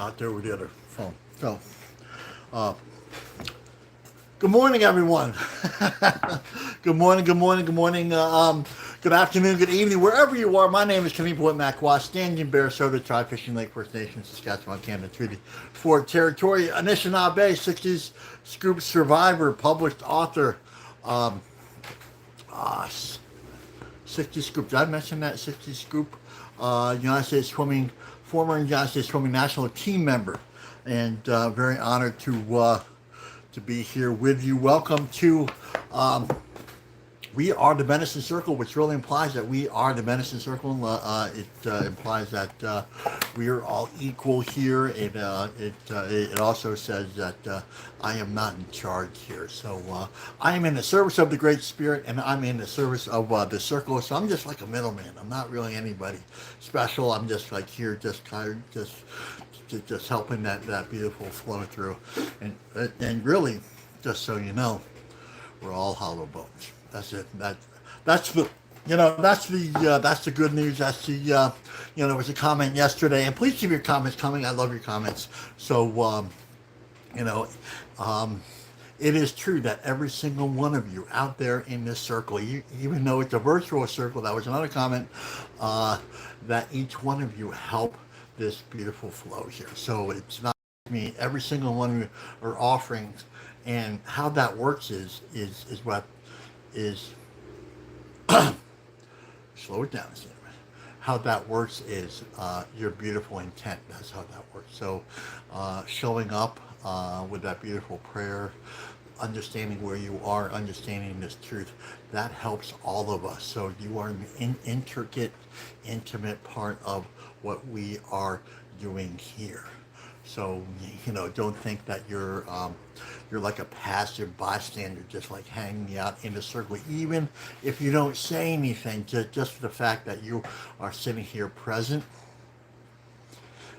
out there with the other phone. So, uh, good morning, everyone. Good morning, good morning, good morning. Good afternoon, good evening, wherever you are. My name is Kenny Boyd McQuash, Standing Bear, Soda, Tri-Fishing Lake First Nation, Saskatchewan, Canada, Treaty Fort Territory, Anishinaabe, 60s Scoop survivor, published author. Um, uh, 60 Scoop. Did I mention that? 60 Scoop. United States Swimming, former United States Swimming national team member, and very honored to be here with you. Welcome to We Are the Medicine Circle, which really implies that we are the Medicine Circle. It implies that we are all equal here. It also says that I am not in charge here. So I am in the service of the Great Spirit, and I'm in the service of the Circle. So I'm just like a middleman. I'm not really anybody special. I'm just like here, just kind of just helping that beautiful flow through, and really, just so you know, we're all hollow bones. That's it. That's the that's the good news. That's the there was a comment yesterday, and please keep your comments coming. I love your comments. So you know, it is true that every single one of you out there in this circle, even though it's a virtual circle, that was another comment, that each one of you help this beautiful flow here. So it's not me. Every single one of you are offerings, and how that works is what is slow it down a second. How that works is your beautiful intent. That's how that works. So showing up with that beautiful prayer, understanding where you are, understanding this truth, that helps all of us. So you are an intricate, intimate part of what we are doing here. So, don't think that you're like a passive bystander, just like hanging out in a circle. Even if you don't say anything, just the fact that you are sitting here present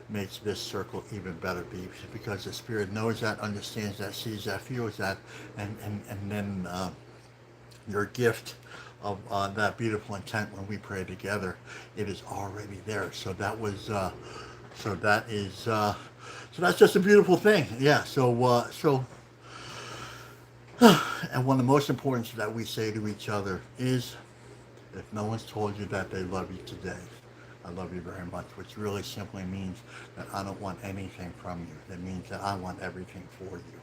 makes this circle even better, because the Spirit knows that, understands that, sees that, feels that, and then your gift of that beautiful intent when we pray together, it is already there. So that was, so that is, so that's just a beautiful thing. Yeah. So, and one of the most important that we say to each other is, if no one's told you that they love you today, I love you very much, which really simply means that I don't want anything from you. That means that I want everything for you,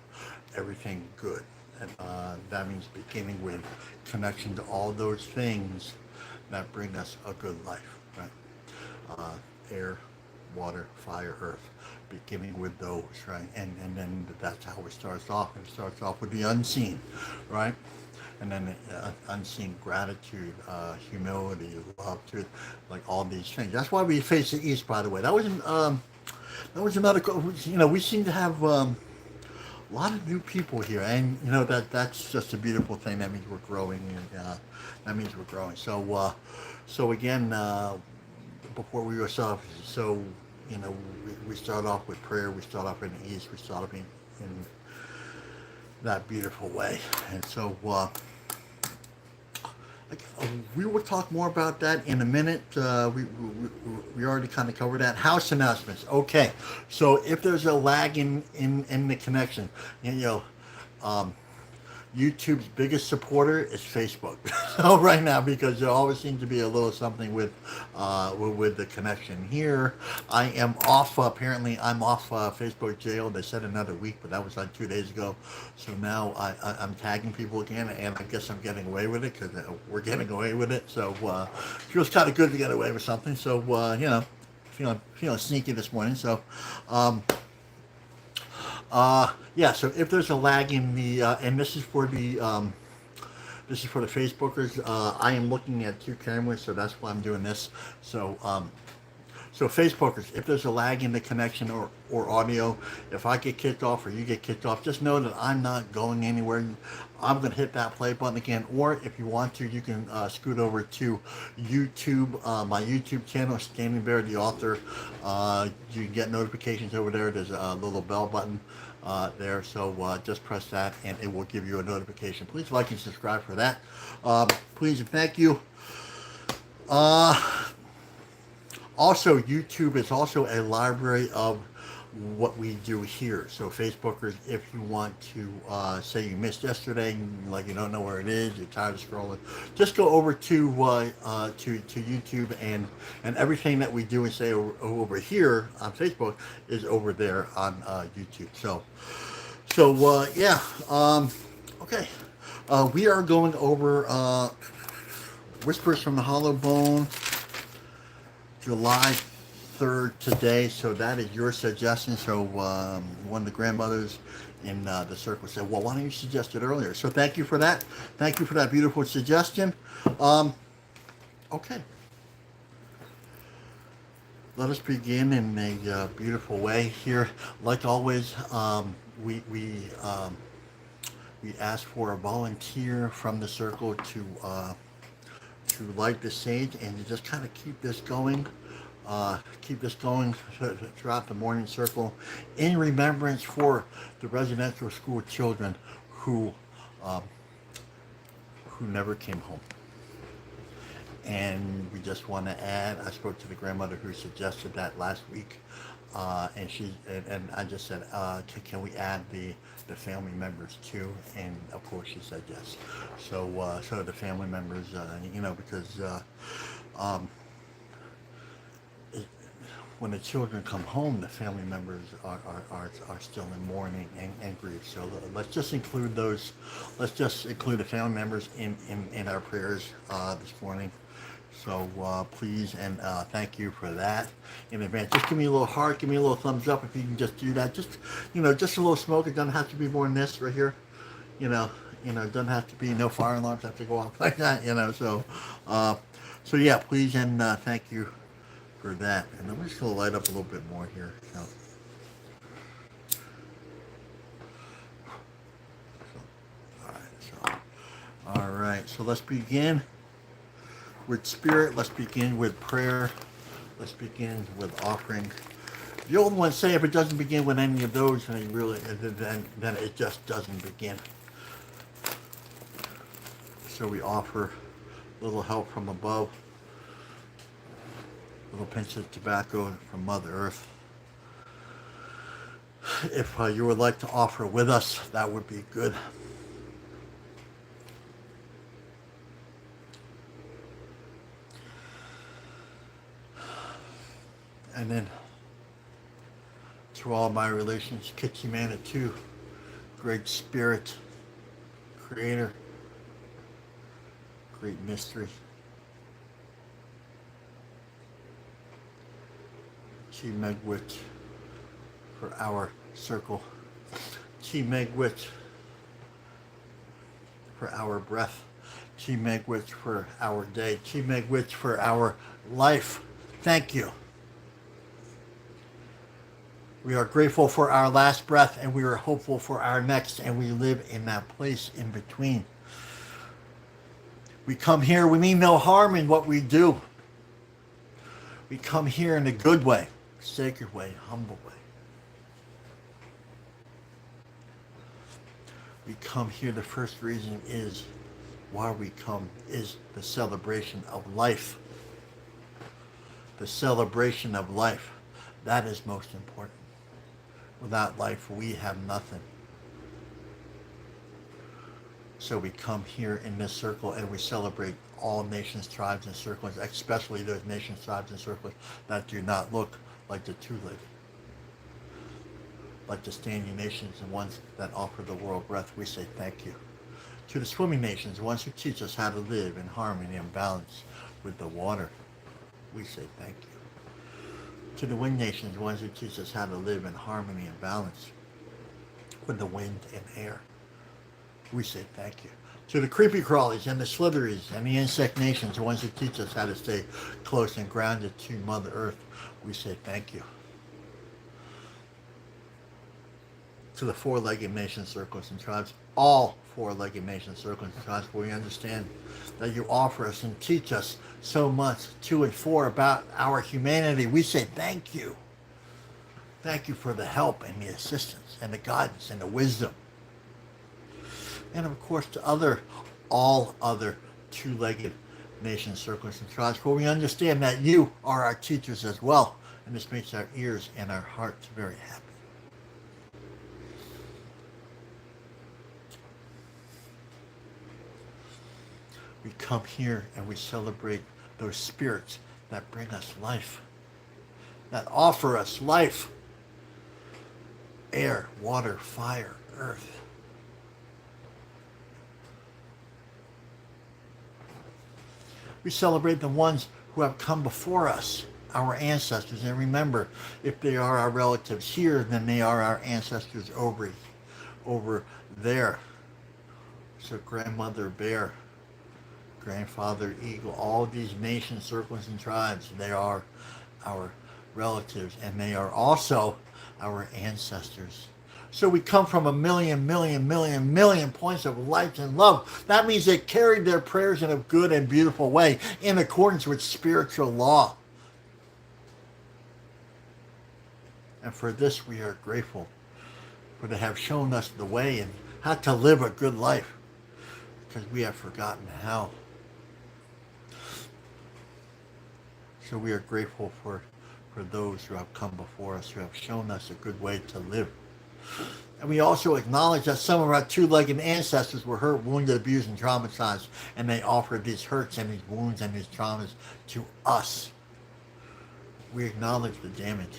everything good. And that means beginning with connection to all those things that bring us a good life, right? Air, water, fire, earth, beginning with those, right? And then that's how it starts off. It starts off with the unseen, right? And then unseen gratitude, humility, love, truth, like all these things. That's why we face the East, by the way. That was another. We seem to have a lot of new people here, and that's just a beautiful thing. That means we're growing, and that means we're growing. So again, before we go off, we start off with prayer. We start off in the East. We start off in that beautiful way, and so we will talk more about that in a minute. We already kind of covered that. House announcements. Okay, so if there's a lag in the connection, YouTube's biggest supporter is Facebook. So right now, because there always seems to be a little something with the connection here. I am off. Apparently, I'm off Facebook jail. They said another week, but that was like 2 days ago. So now I'm tagging people again, and I guess I'm getting away with it because we're getting away with it. So feels kind of good to get away with something. So feeling sneaky this morning. So. So if there's a lag in the, and this is for the Facebookers, I am looking at two cameras, so that's why I'm doing this. So Facebookers, if there's a lag in the connection or audio, if I get kicked off or you get kicked off, just know that I'm not going anywhere. I'm going to hit that play button again, or if you want to, you can scoot over to YouTube, my YouTube channel, Standing Bear, the author. You can get notifications over there. There's a little bell button there, so just press that and it will give you a notification. Please like and subscribe for that. Please and thank you. Also, YouTube is also a library of what we do here. So Facebookers, if you want to say you missed yesterday, like you don't know where it is, you're tired of scrolling, just go over to YouTube, and everything that we do and say over here on Facebook is over there on YouTube. So yeah, okay. We are going over Whispers from the Hollow Bone, July 3rd today. So that is your suggestion. So one of the grandmothers in the circle said, well, why don't you suggest it earlier? So thank you for that. Thank you for that beautiful suggestion. Okay. Let us begin in a beautiful way here. Like always, we ask for a volunteer from the circle to light the sage and to just kind of keep this going throughout the morning circle in remembrance for the residential school children who never came home. And we just want to add, I spoke to the grandmother who suggested that last week, and I just said, can we add the family members too? And of course she said yes. So the family members, because when the children come home, the family members are still in mourning and grief. So let's just include those. Let's just include the family members in our prayers this morning. So please and thank you for that in advance. Just give me a little heart, give me a little thumbs up if you can just do that. Just just a little smoke. It doesn't have to be more than this right here. It doesn't have to be, no fire alarms have to go off like that. So yeah, please and thank you for that. And I'm just gonna light up a little bit more here. All right. So let's begin with spirit. Let's begin with prayer. Let's begin with offering. The old ones say if it doesn't begin with any of those, then it just doesn't begin. So we offer a little help from above, a little pinch of tobacco from Mother Earth. If you would like to offer with us, that would be good. And then to all my relations, Kitchi Manitou, Great Spirit, Creator, Great Mystery, Chi Megwit for our circle, Chi Megwit for our breath, Chi Megwit for our day, Chi Megwit for our life. Thank you. We are grateful for our last breath, and we are hopeful for our next, and we live in that place in between. We come here, we mean no harm in what we do. We come here in a good way, sacred way, humble way. We come here, the first reason is why we come is the celebration of life. The celebration of life. That is most important. Without life, we have nothing. So we come here in this circle and we celebrate all nations, tribes, and circles, especially those nations, tribes, and circles that do not look like the two-legged. Like the standing nations, the ones that offer the world breath, we say thank you. To the swimming nations, the ones who teach us how to live in harmony and balance with the water, we say thank you. To the wind nations, the ones who teach us how to live in harmony and balance with the wind and air, we say thank you. To the creepy crawlies and the slitheries and the insect nations, the ones who teach us how to stay close and grounded to Mother Earth, we say thank you. To the four-legged nation circles and tribes, all four-legged nation circles and tribes, where we understand that you offer us and teach us so much to and for about our humanity, we say thank you. Thank you for the help and the assistance and the guidance and the wisdom. And of course to all other two-legged nation circles and tribes, where we understand that you are our teachers as well. And this makes our ears and our hearts very happy. We come here and we celebrate those spirits that bring us life, that offer us life. Air, water, fire, earth. We celebrate the ones who have come before us, our ancestors. And remember, if they are our relatives here, then they are our ancestors over there. So grandmother bear, grandfather eagle, all these nations, circles, and tribes, they are our relatives, and they are also our ancestors. So we come from a million points of light and love. That means they carried their prayers in a good and beautiful way in accordance with spiritual law. And for this we are grateful, for they have shown us the way and how to live a good life, because we have forgotten how. So we are grateful for those who have come before us, who have shown us a good way to live. And we also acknowledge that some of our two-legged ancestors were hurt, wounded, abused, and traumatized, and they offered these hurts and these wounds and these traumas to us. We acknowledge the damage.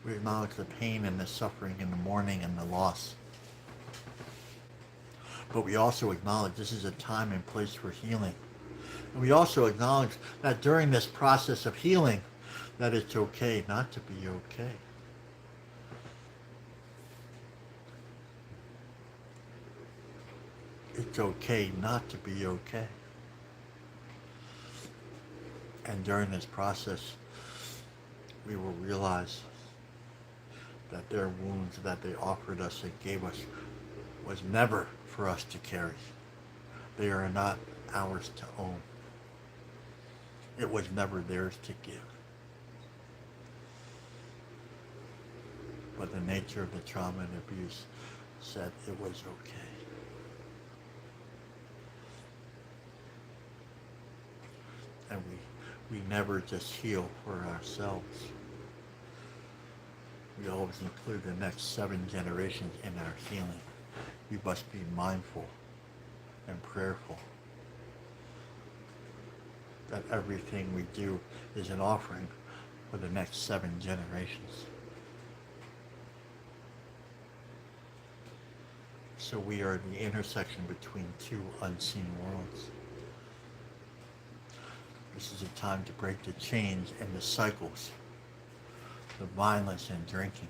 We acknowledge the pain and the suffering and the mourning and the loss. But we also acknowledge this is a time and place for healing. And we also acknowledge that during this process of healing, that it's okay not to be okay. It's okay not to be okay. And during this process, we will realize that their wounds that they offered us and gave us was never for us to carry. They are not ours to own. It was never theirs to give. But the nature of the trauma and abuse said it was okay. And we never just heal for ourselves. We always include the next 7 generations in our healing. We must be mindful and prayerful that everything we do is an offering for the next 7 generations. So we are the intersection between 2 unseen worlds. This is a time to break the chains and the cycles, the violence and drinking.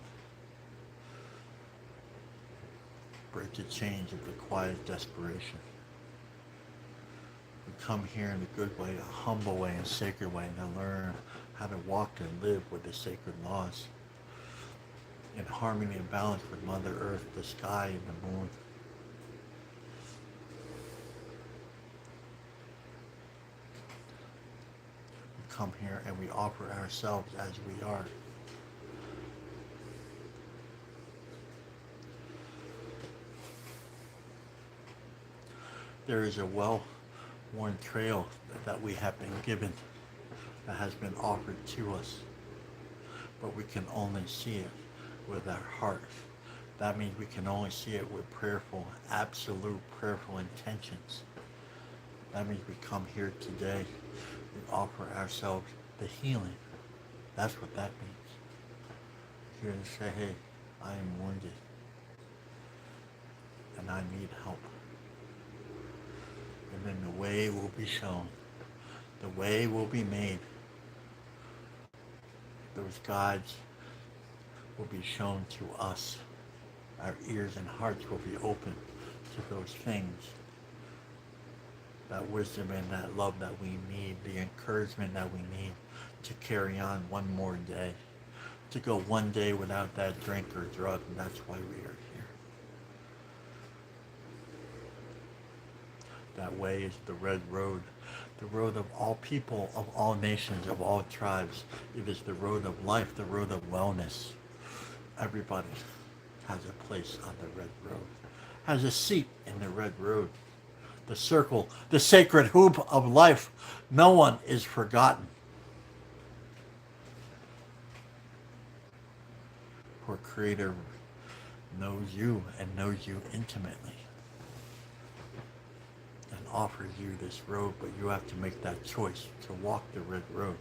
Break the chains of the quiet desperation. We come here in a good way, a humble way, a sacred way, and to learn how to walk and live with the sacred laws in harmony and balance with Mother Earth, the sky, and the moon. We come here and we offer ourselves as we are. There is a well-worn trail that we have been given, that has been offered to us, but we can only see it with our heart. That means we can only see it with prayerful, absolute prayerful intentions. That means we come here today, we offer ourselves the healing. That's what that means. Here to say, hey, I am wounded, and I need help. And then the way will be shown. The way will be made. Those guides will be shown to us. Our ears and hearts will be open to those things. That wisdom and that love that we need, the encouragement that we need to carry on one more day. To go one day without that drink or drug, and that's why we are here. That way is the red road, the road of all people, of all nations, of all tribes. It is the road of life, the road of wellness. Everybody has a place on the red road, has a seat in the red road. The circle, the sacred hoop of life. No one is forgotten. For Creator knows you and knows you intimately and offers you this road, but you have to make that choice to walk the red road.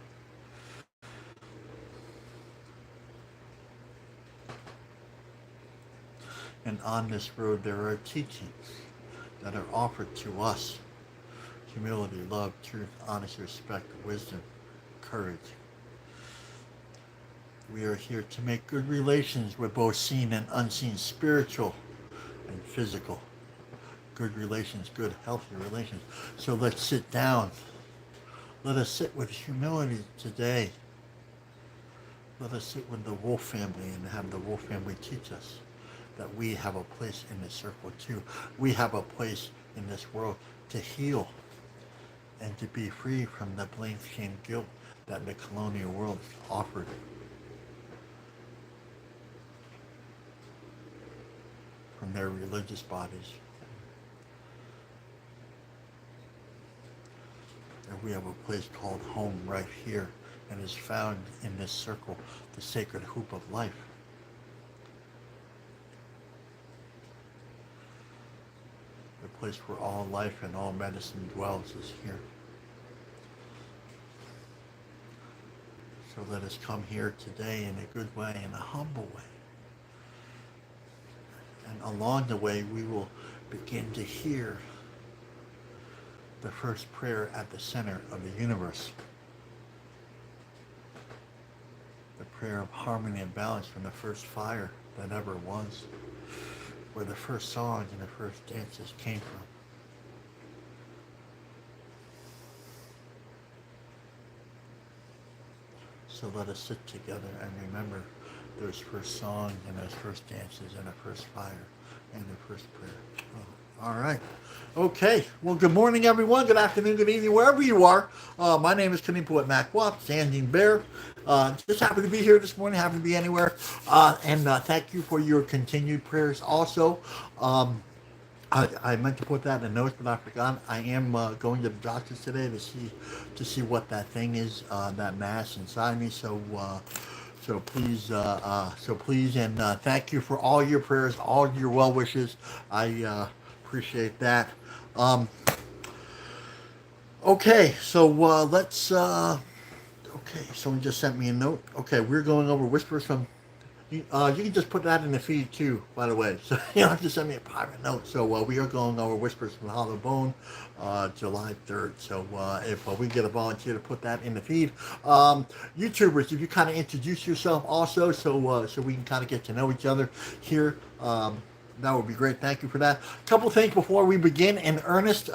And on this road there are teachings that are offered to us. Humility, love, truth, honesty, respect, wisdom, courage. We are here to make good relations with both seen and unseen, spiritual and physical. Good relations, good, healthy relations. So let's sit down. Let us sit with humility today. Let us sit with the Wolf family and have the Wolf family teach us that we have a place in this circle too. We have a place in this world to heal and to be free from the blame, shame, guilt that the colonial world offered. From their religious bodies. And we have a place called home right here, and is found in this circle, the sacred hoop of life. The place where all life and all medicine dwells is here. So let us come here today in a good way, in a humble way. And along the way, we will begin to hear the first prayer at the center of the universe. The prayer of harmony and balance from the first fire that ever was, where the first songs and the first dances came from. So let us sit together and remember those first songs and those first dances and the first fire and the first prayer. Oh, all right. Okay. Well, good morning, everyone. Good afternoon, good evening, wherever you are. My name is Kanipo at MacWap, Standing Bear. Just happy to be here this morning, happy to be anywhere. And thank you for your continued prayers also. I meant to put that in the notes, but I forgot. I am going to the doctor's today to see what that thing is, that mass inside me. So please, and thank you for all your prayers, all your well wishes. I appreciate that. Okay, so let's. Okay, someone just sent me a note. Okay, we're going over whispers from. You can just put that in the feed too, by the way. So you don't have to send me a private note. So we are going over Whispers from the Hollow Bone, July 3rd. So if we get a volunteer to put that in the feed, YouTubers, if you kind of introduce yourself also, so we can kind of get to know each other here, that would be great. Thank you for that. A couple things before we begin in earnest.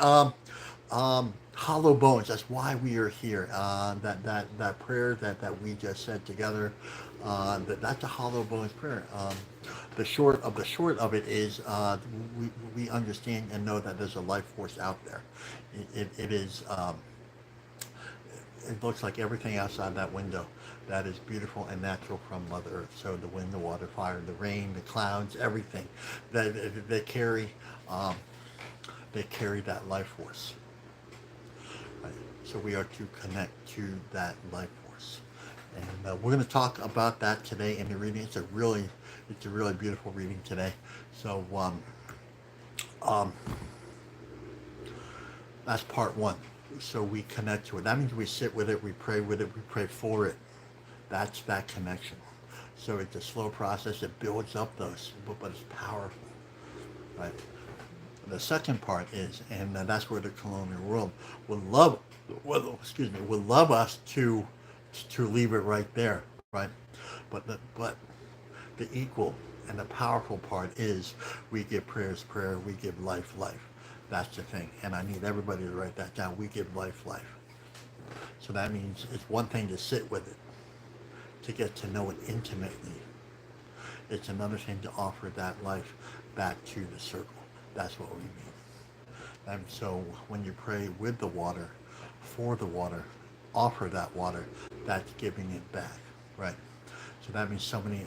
Hollow bones. That's why we are here. That prayer that we just said together. That's a hollow bones prayer. The short of it is we understand and know that there's a life force out there. It is. It looks like everything outside that window that is beautiful and natural from Mother Earth. So the wind, the water, fire, the rain, the clouds, everything they carry. They carry that life force. Right. So we are to connect to that life force, and we're going to talk about that today in the reading. It's a really beautiful reading today. So that's part one. So we connect to it. That means we sit with it, we pray with it, we pray for it. That's that connection. So it's a slow process. It builds up those, but it's powerful, right? The second part is, and that's where the colonial world would love us to leave it right there, right? But the equal and the powerful part is we give prayers prayer, we give life life. That's the thing, and I need everybody to write that down. We give life life. So that means it's one thing to sit with it, to get to know it intimately. It's another thing to offer that life back to the circle. That's what we mean. And so when you pray with the water, for the water, offer that water, that's giving it back, right? So that means somebody,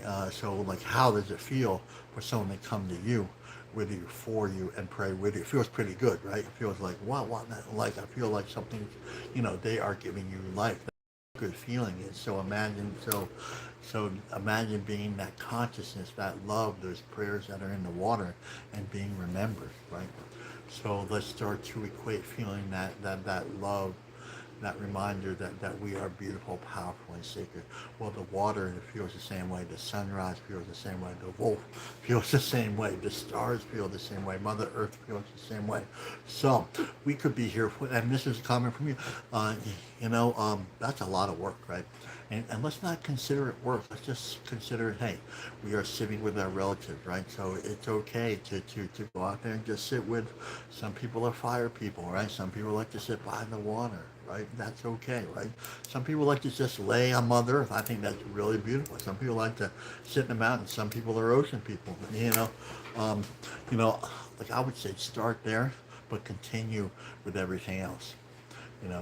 how does it feel for someone to come to you, with you, for you, and pray with you? It feels pretty good, right? It feels like, wow, I feel like something, they are giving you life. good feeling is. So imagine being that consciousness, that love, those prayers that are in the water and being remembered, right? So let's start to equate feeling that love, that reminder that we are beautiful, powerful, and sacred. Well, the water feels the same way. The sunrise feels the same way. The wolf feels the same way. The stars feel the same way. Mother Earth feels the same way. So we could be here, and this is a comment from you. That's a lot of work, right? And let's not consider it work. Let's just consider it, hey, we are sitting with our relatives, right? So it's okay to go out there and just sit with, some people are fire people, right? Some people like to sit by the water, right? That's okay, right? Some people like to just lay on Mother Earth. I think that's really beautiful. Some people like to sit in the mountains. Some people are ocean people, um, like I would say start there, but continue with everything else.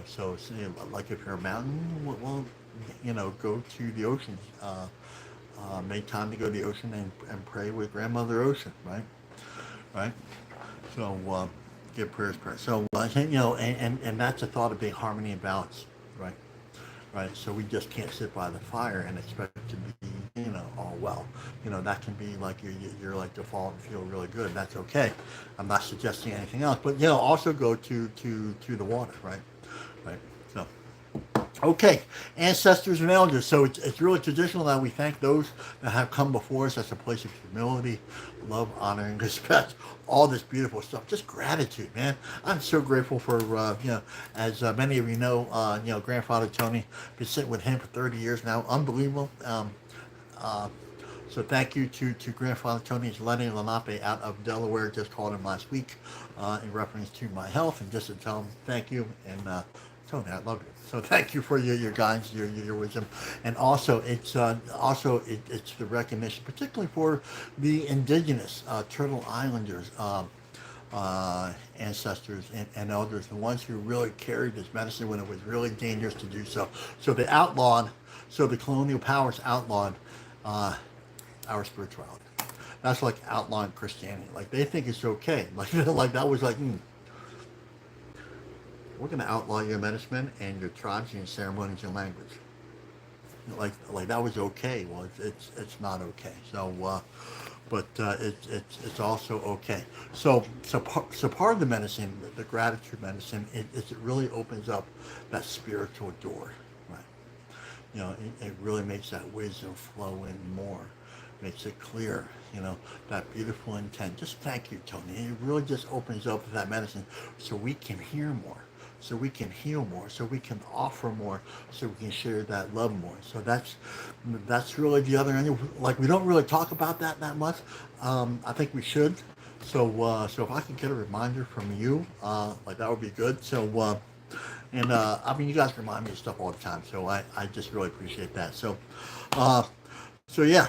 So like if you're a mountain, well, go to the ocean. Make time to go to the ocean and pray with Grandmother Ocean, right? Right? So give prayers. So I think, and that's a thought of being harmony and balance, right? Right. So we just can't sit by the fire and expect it to be, all well. That can be like you're like default and feel really good. That's okay. I'm not suggesting anything else, but also go to the water, right? Right. So. Okay, ancestors and elders. So it's really traditional that we thank those that have come before us. That's a place of humility, love, honor, and respect. All this beautiful stuff. Just gratitude, man. I'm so grateful for, as many of you know, Grandfather Tony. Been sitting with him for 30 years now. Unbelievable. Uh, so thank you to Grandfather Tony. He's Lenny Lenape out of Delaware. Just called him last week in reference to my health, and just to tell him thank you. And Tony, I love you. So thank you for your guidance, your wisdom, and also it's the recognition, particularly for the Indigenous Turtle Islanders. Ancestors and elders, the ones who really carried this medicine when it was really dangerous to do so. So the colonial powers outlawed our spirituality. That's like outlawing Christianity. Like they think it's okay. Like that was like, we're going to outlaw your medicine and your tribes and your ceremonies and language. Like that was okay. Well, it's not okay. So, but it's also okay. So part of the medicine, the gratitude medicine, it really opens up that spiritual door, right? It really makes that wisdom flow in more, makes it clear. That beautiful intent. Just thank you, Tony. It really just opens up that medicine so we can hear more. So we can heal more, so we can offer more, so we can share that love more. So that's really the other end. Like we don't really talk about that much. I think we should. So if I can get a reminder from you, like that would be good. So I mean, you guys remind me of stuff all the time. So I just really appreciate that. So yeah.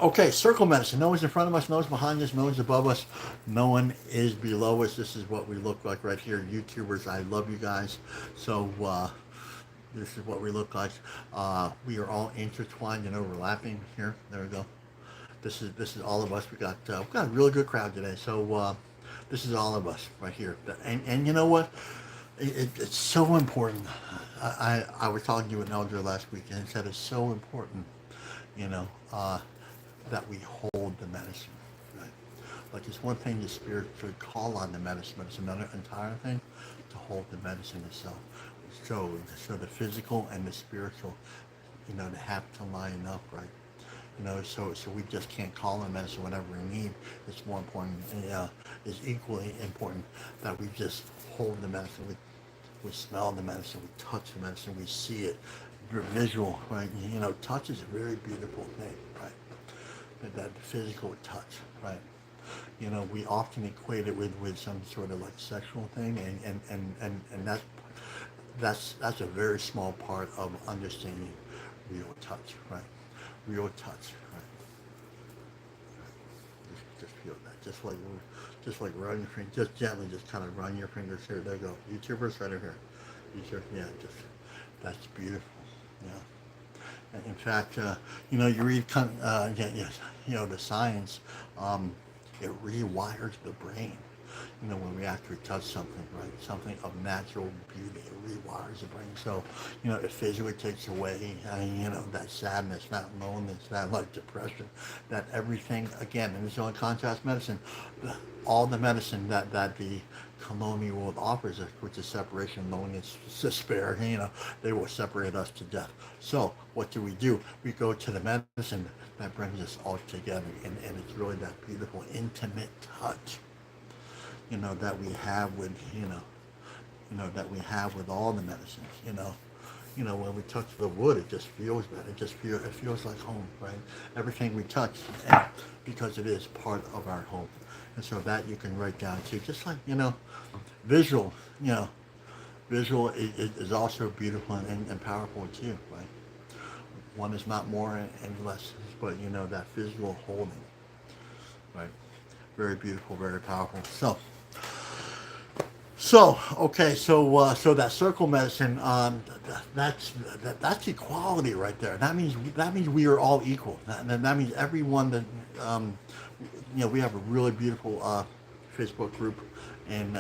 Okay, circle medicine. No one's in front of us, no one's behind us, no one's above us, no one is below us. This is what we look like right here. YouTubers, I love you guys. So this is what we look like. We are all intertwined and overlapping here. There we go. This is all of us. We've got a really good crowd today. So this is all of us right here. And you know what? It's so important. I was talking to an elder last week and he said it's so important, that we hold the medicine, right? Like it's one thing the spirit should call on the medicine, but it's another entire thing to hold the medicine itself. So the physical and the spiritual, they have to line up, right? So we just can't call on medicine whenever we need. It's more important, it's equally important that we just hold the medicine. We smell the medicine, we touch the medicine, we see it, visual, right? Touch is a very beautiful thing, right? That physical touch, right? We often equate it with some sort of like sexual thing, and that's a very small part of understanding real touch, right? Real touch, right? Just feel that, just like run your fingers, just gently, just kind of run your fingers here. There you go. YouTubers right over here. Yeah, that's beautiful. Yeah. In fact, you read, the science, it rewires the brain. when we actually touch something, right? Something of natural beauty, it rewires the brain. So, it physically takes away, that sadness, that loneliness, that like depression, that everything, again, and this is only contrast medicine, all the medicine that the colonial world offers us, which is separation, loneliness, despair, they will separate us to death. So what do? We go to the medicine that brings us all together, and it's really that beautiful, intimate touch, that we have with, that we have with all the medicines, when we touch the wood, it just feels better. It feels like home, right? Everything we touch, and because it is part of our home. And so that you can write down too, just like, visual, visual is also beautiful and powerful too, right? One is not more and less, but that visual holding, right? Very beautiful, very powerful. So that circle medicine, that's equality right there. That means we are all equal. That means everyone that we have a really beautiful Facebook group and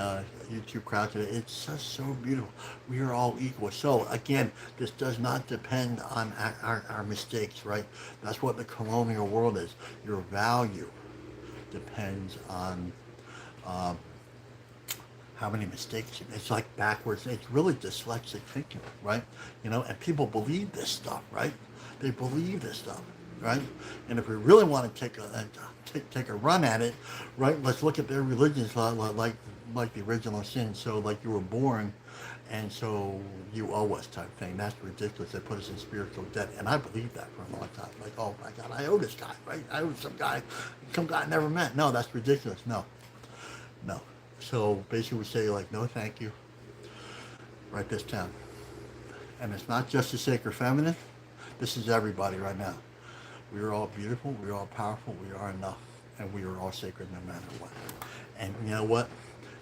YouTube crowd today. It's just so beautiful. We are all equal. So again, this does not depend on our mistakes, right? That's what the colonial world is. Your value depends on how many mistakes you make. It's like backwards. It's really dyslexic thinking, right? And people believe this stuff, right? They believe this stuff, right? And if we really want to take a run at it, right? Let's look at their religions like the original sin. So like you were born, and so you owe us type thing. That's ridiculous. They put us in spiritual debt, and I believed that for a long time. Like, oh my God, I owe this guy, right? I owe some guy I never met. No, that's ridiculous. No. So basically we say like, no thank you, write this down. And it's not just the sacred feminine, this is everybody right now. We are all beautiful, we are all powerful, we are enough, and we are all sacred no matter what. And you know what?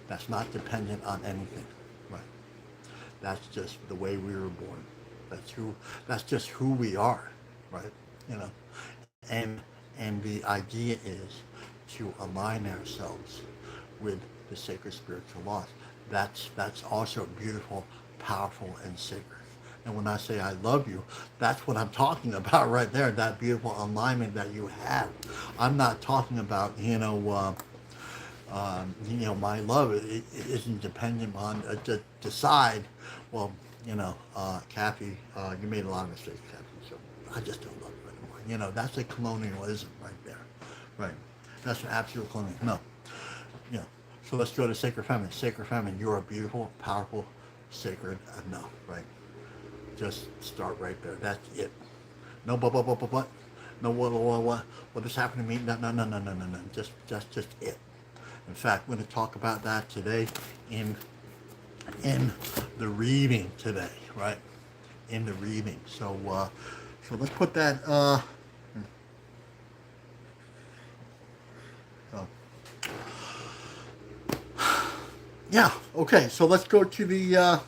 That's not dependent on anything, right? That's just the way we were born. That's just who we are, right? And the idea is to align ourselves with the sacred spiritual laws. That's also beautiful, powerful, and sacred. And when I say I love you, that's what I'm talking about right there, that beautiful alignment that you have. I'm not talking about, my love it isn't dependent on, decide, well, Kathy, you made a lot of mistakes, Kathy, so I just don't love you anymore. That's a colonialism right there, right? That's an absolute colonialism. No. So let's go to sacred feminine. Sacred feminine, you are beautiful, powerful, sacred enough, right? Just start right there. That's it. No, but. No, what has happened to me? No. Just it. In fact, we're going to talk about that today in the reading today, right? In the reading. So let's put that. Yeah, okay, so let's go to the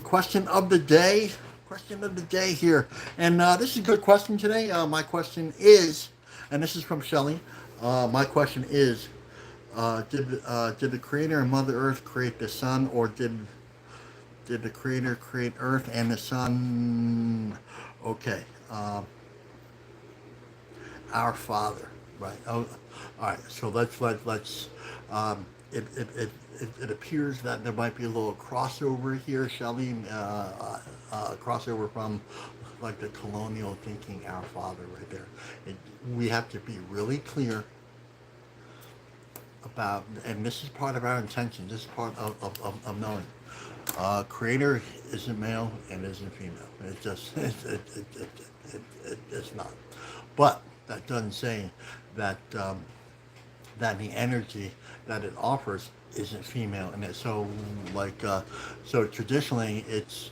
question of the day. Question of the day here. And this is a good question today. My question is, and this is from Shelley, my question is, did the Creator and Mother Earth create the sun, or did the Creator create Earth and the sun? Okay, our Father, right? Oh, all right, so let's it appears that there might be a little crossover here, Shelley, crossover from like the colonial thinking, our Father right there. We have to be really clear about, and this is part of our intention, this is part of knowing. Creator isn't male and isn't female. It's just, it's not. But that doesn't say that that the energy that it offers isn't female, and it's so so traditionally it's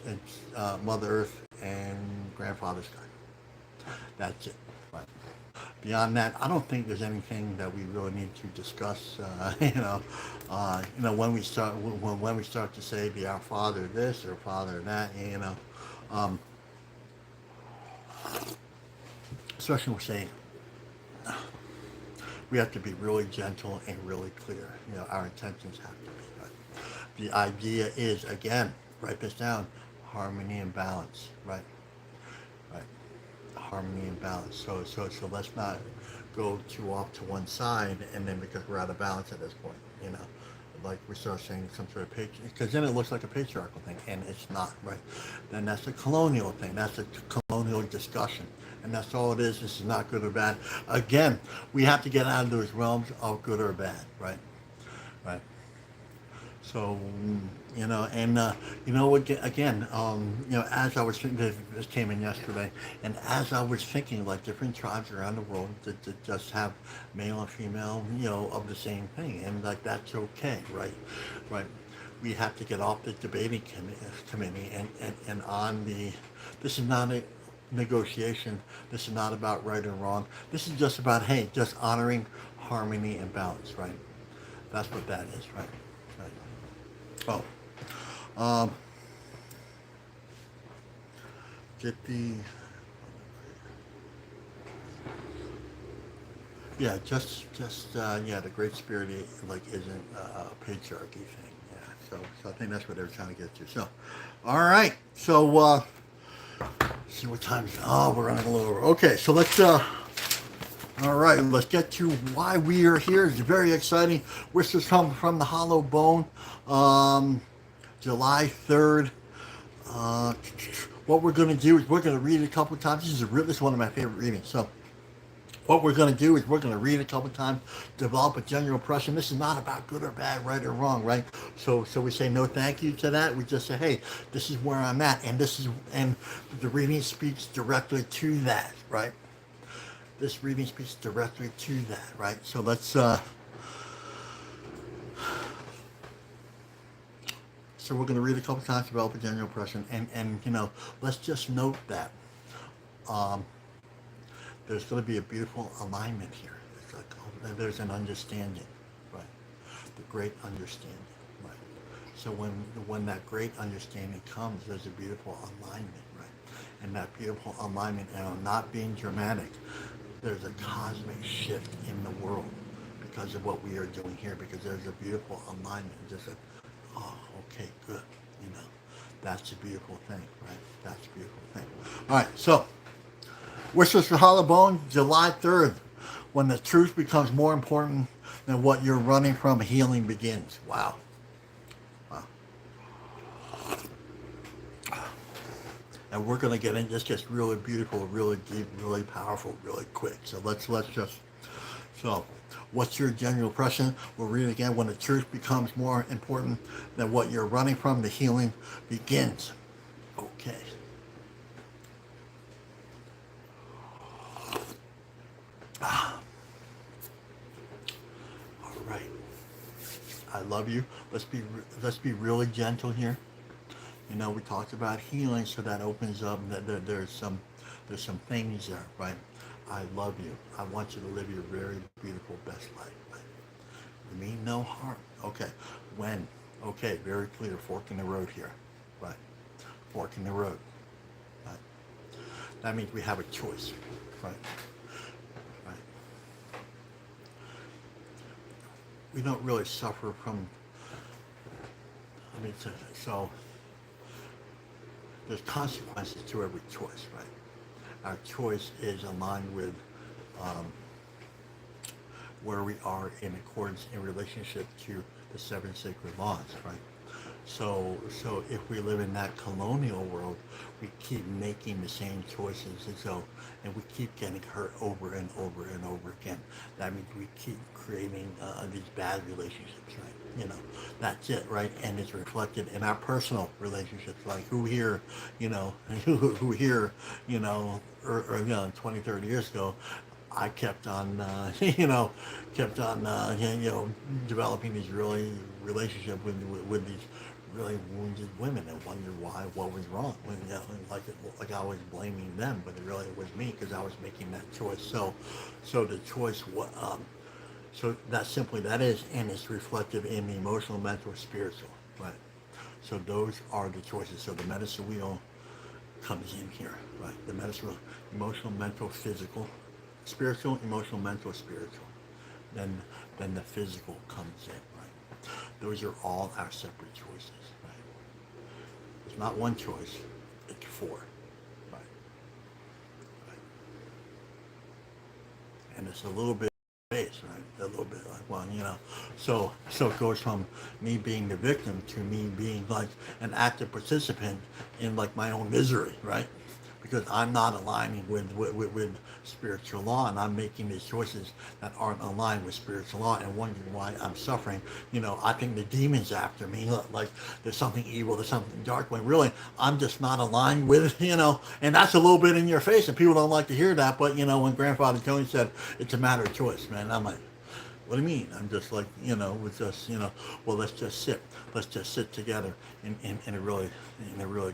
Mother Earth and Grandfather Sky. That's it. Right. Beyond that, I don't think there's anything that we really need to discuss. When we start to say the Our Father this or Father that, especially we're saying we have to be really gentle and really clear. You know, our intentions have to be right. The idea is, again, write this down: harmony and balance. Right, right. Harmony and balance. So let's not go too off to one side, and then because we're out of balance at this point, you know, like we start saying some sort of because then it looks like a patriarchal thing, and it's not, right? Then that's a colonial thing. That's a colonial discussion, and that's all it is. This is not good or bad. Again, we have to get out of those realms of good or bad, right? Right. So, you know, and you know, again, you know, as I was thinking, this came in yesterday, and as I was thinking, like different tribes around the world that just have male and female, you know, of the same thing, and like that's okay, right? Right. We have to get off the debating committee and on the. This is not a negotiation. This is not about right or wrong. This is just about, hey, just honoring harmony and balance, right? That's what that is, right? Right. Oh, um, get the, yeah, yeah, the Great Spirit like isn't a patriarchy thing. Yeah, so I think that's what they're trying to get to. So, all right, so see what time is. Oh, we're running a little over. Okay, so let's all right, let's get to why we are here. It's very exciting. Whispers come from the Hollow Bone, July 3rd. Uh, what we're going to do is we're going to read it a couple of times. This is one of my favorite readings. So what we're going to do is we're going to read it a couple of times, develop a general impression. This is not about good or bad, right or wrong, right? So we say no thank you to that. We just say, hey, this is where I'm at, and the reading speaks directly to that, right? This reading speaks directly to that, right? So let's so we're going to read a couple times, develop a general impression, and you know, let's just note that there's going to be a beautiful alignment here. It's like, oh, there's an understanding, right? The great understanding, right? So when that great understanding comes, there's a beautiful alignment, right? And that beautiful alignment, and I'm not being dramatic, there's a cosmic shift in the world because of what we are doing here, because there's a beautiful alignment. Just a, oh, okay, good. You know, that's a beautiful thing, right? That's a beautiful thing. All right, so Whispers for Hollow Bone, July 3rd, when the truth becomes more important than what you're running from, healing begins. Wow. Wow. And we're going to get in. This gets really beautiful, really deep, really powerful, really quick. So let's just. So, what's your general impression? We'll read it again. When the truth becomes more important than what you're running from, the healing begins. Okay. All right. I love you. Let's be really gentle here. You know, we talked about healing, so that opens up. There's some things there, right? I love you. I want you to live your very beautiful best life. Right? You mean no harm. Okay. When? Okay. Very clear. Fork in the road here. Right. Fork in the road. Right. That means we have a choice. Right. Right. We don't really suffer from. I mean, so. There's consequences to every choice, right? Our choice is aligned with where we are in accordance in relationship to the seven sacred laws, right? So if we live in that colonial world, we keep making the same choices, and we keep getting hurt over and over and over again. That means we keep creating these bad relationships, right? You know, that's it, right? And it's reflected in our personal relationships, like who here, you know, who here, you know, or you know, 20, 30 years ago, I kept on, you know, developing these really relationship with these really wounded women, and wonder why, what was wrong. When, you know, like I was blaming them, but it really was me because I was making that choice. So the choice, so that's simply that is, and it's reflected in the emotional, mental, spiritual, right? So those are the choices. So the medicine wheel comes in here, right? The medicine wheel, emotional, mental, physical, spiritual, emotional, mental, spiritual, then the physical comes in, right? Those are all our separate choices, right? It's not one choice, it's four, right? Right. And it's a little bit base, right? A little bit like, well, so it goes from me being the victim to me being like an active participant in like my own misery, right? Because I'm not aligning with spiritual law, and I'm making these choices that aren't aligned with spiritual law and wondering why I'm suffering. I think the demon's after me, like there's something evil, there's something dark, when really I'm just not aligned with, and that's a little bit in your face, and people don't like to hear that, but when Grandfather Tony said it's a matter of choice, man, I'm like, what do you mean? I'm just like, with just, well, let's just sit together in a really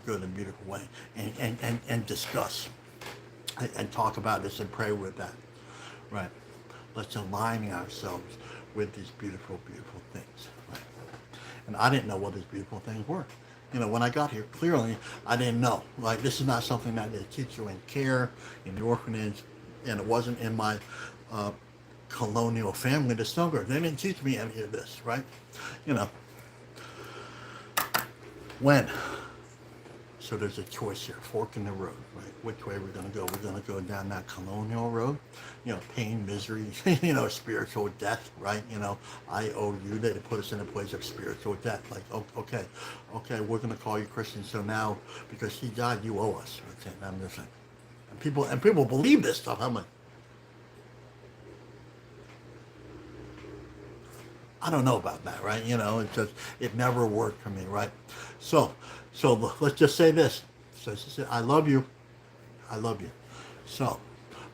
good and beautiful way, and discuss and talk about this and pray with that, right? Let's align ourselves with these beautiful, beautiful things, right? And I didn't know what these beautiful things were. When I got here, clearly I didn't know. Like, this is not something that they teach you in care, in the orphanage, and it wasn't in my colonial family, the Snellgrove. They didn't teach me any of this, right? When So there's a choice here, fork in the road, right? Which way we're going to go? We're going to go down that colonial road, pain, misery, spiritual death, right? I owe you. They put us in a place of spiritual death. Like, okay, we're going to call you Christian. So now, because he died, you owe us. Right? And I'm just like, and people believe this stuff. I'm like, I don't know about that, right? It never worked for me, right? So let's just say this. So I love you. I love you. So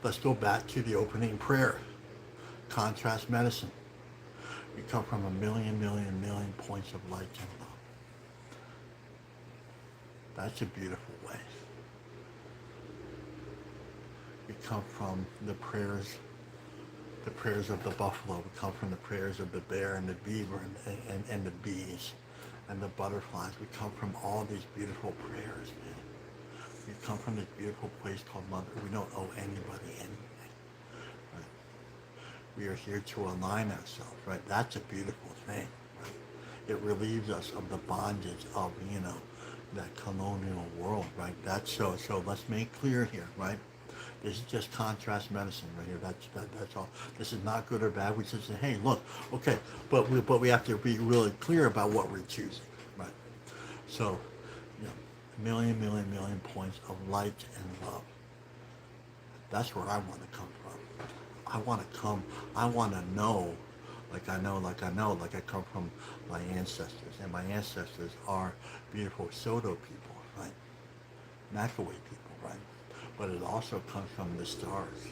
let's go back to the opening prayer. Contrast medicine. We come from a million points of light and love. That's a beautiful way. We come from the prayers of the buffalo. We come from the prayers of the bear and the beaver and the bees and the butterflies. We come from all these beautiful prayers, man. We come from this beautiful place called Mother. We don't owe anybody anything. Right? We are here to align ourselves, right? That's a beautiful thing, right? It relieves us of the bondage of, that colonial world, right? That's so let's make clear here, right? This is just contrast medicine right here. That's all. This is not good or bad. We just say, hey, look, okay, but we have to be really clear about what we're choosing, right? So, million points of light and love. That's where I want to come from. I want to know, like I come from my ancestors, and my ancestors are beautiful Soto people, right? Mackaway people, right? But it also comes from the stars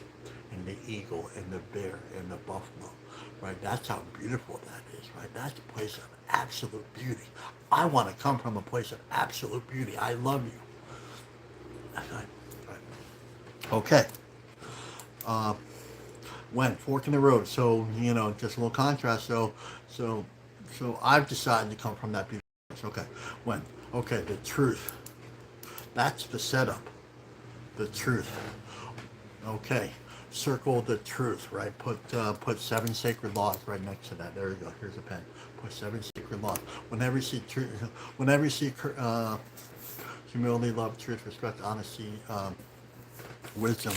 and the eagle and the bear and the buffalo, right? That's how beautiful that is, right? That's a place of absolute beauty. I want to come from a place of absolute beauty. I love you. Right. Okay. When fork in the road. So just a little contrast. So I've decided to come from that beautiful place. Okay. When the truth. That's the setup. The truth. Okay. Circle the truth, right? Put 7 sacred laws right next to that. There you go. Here's a pen. Put 7 sacred laws. Whenever you see truth, whenever you see humility, love, truth, respect, honesty, wisdom,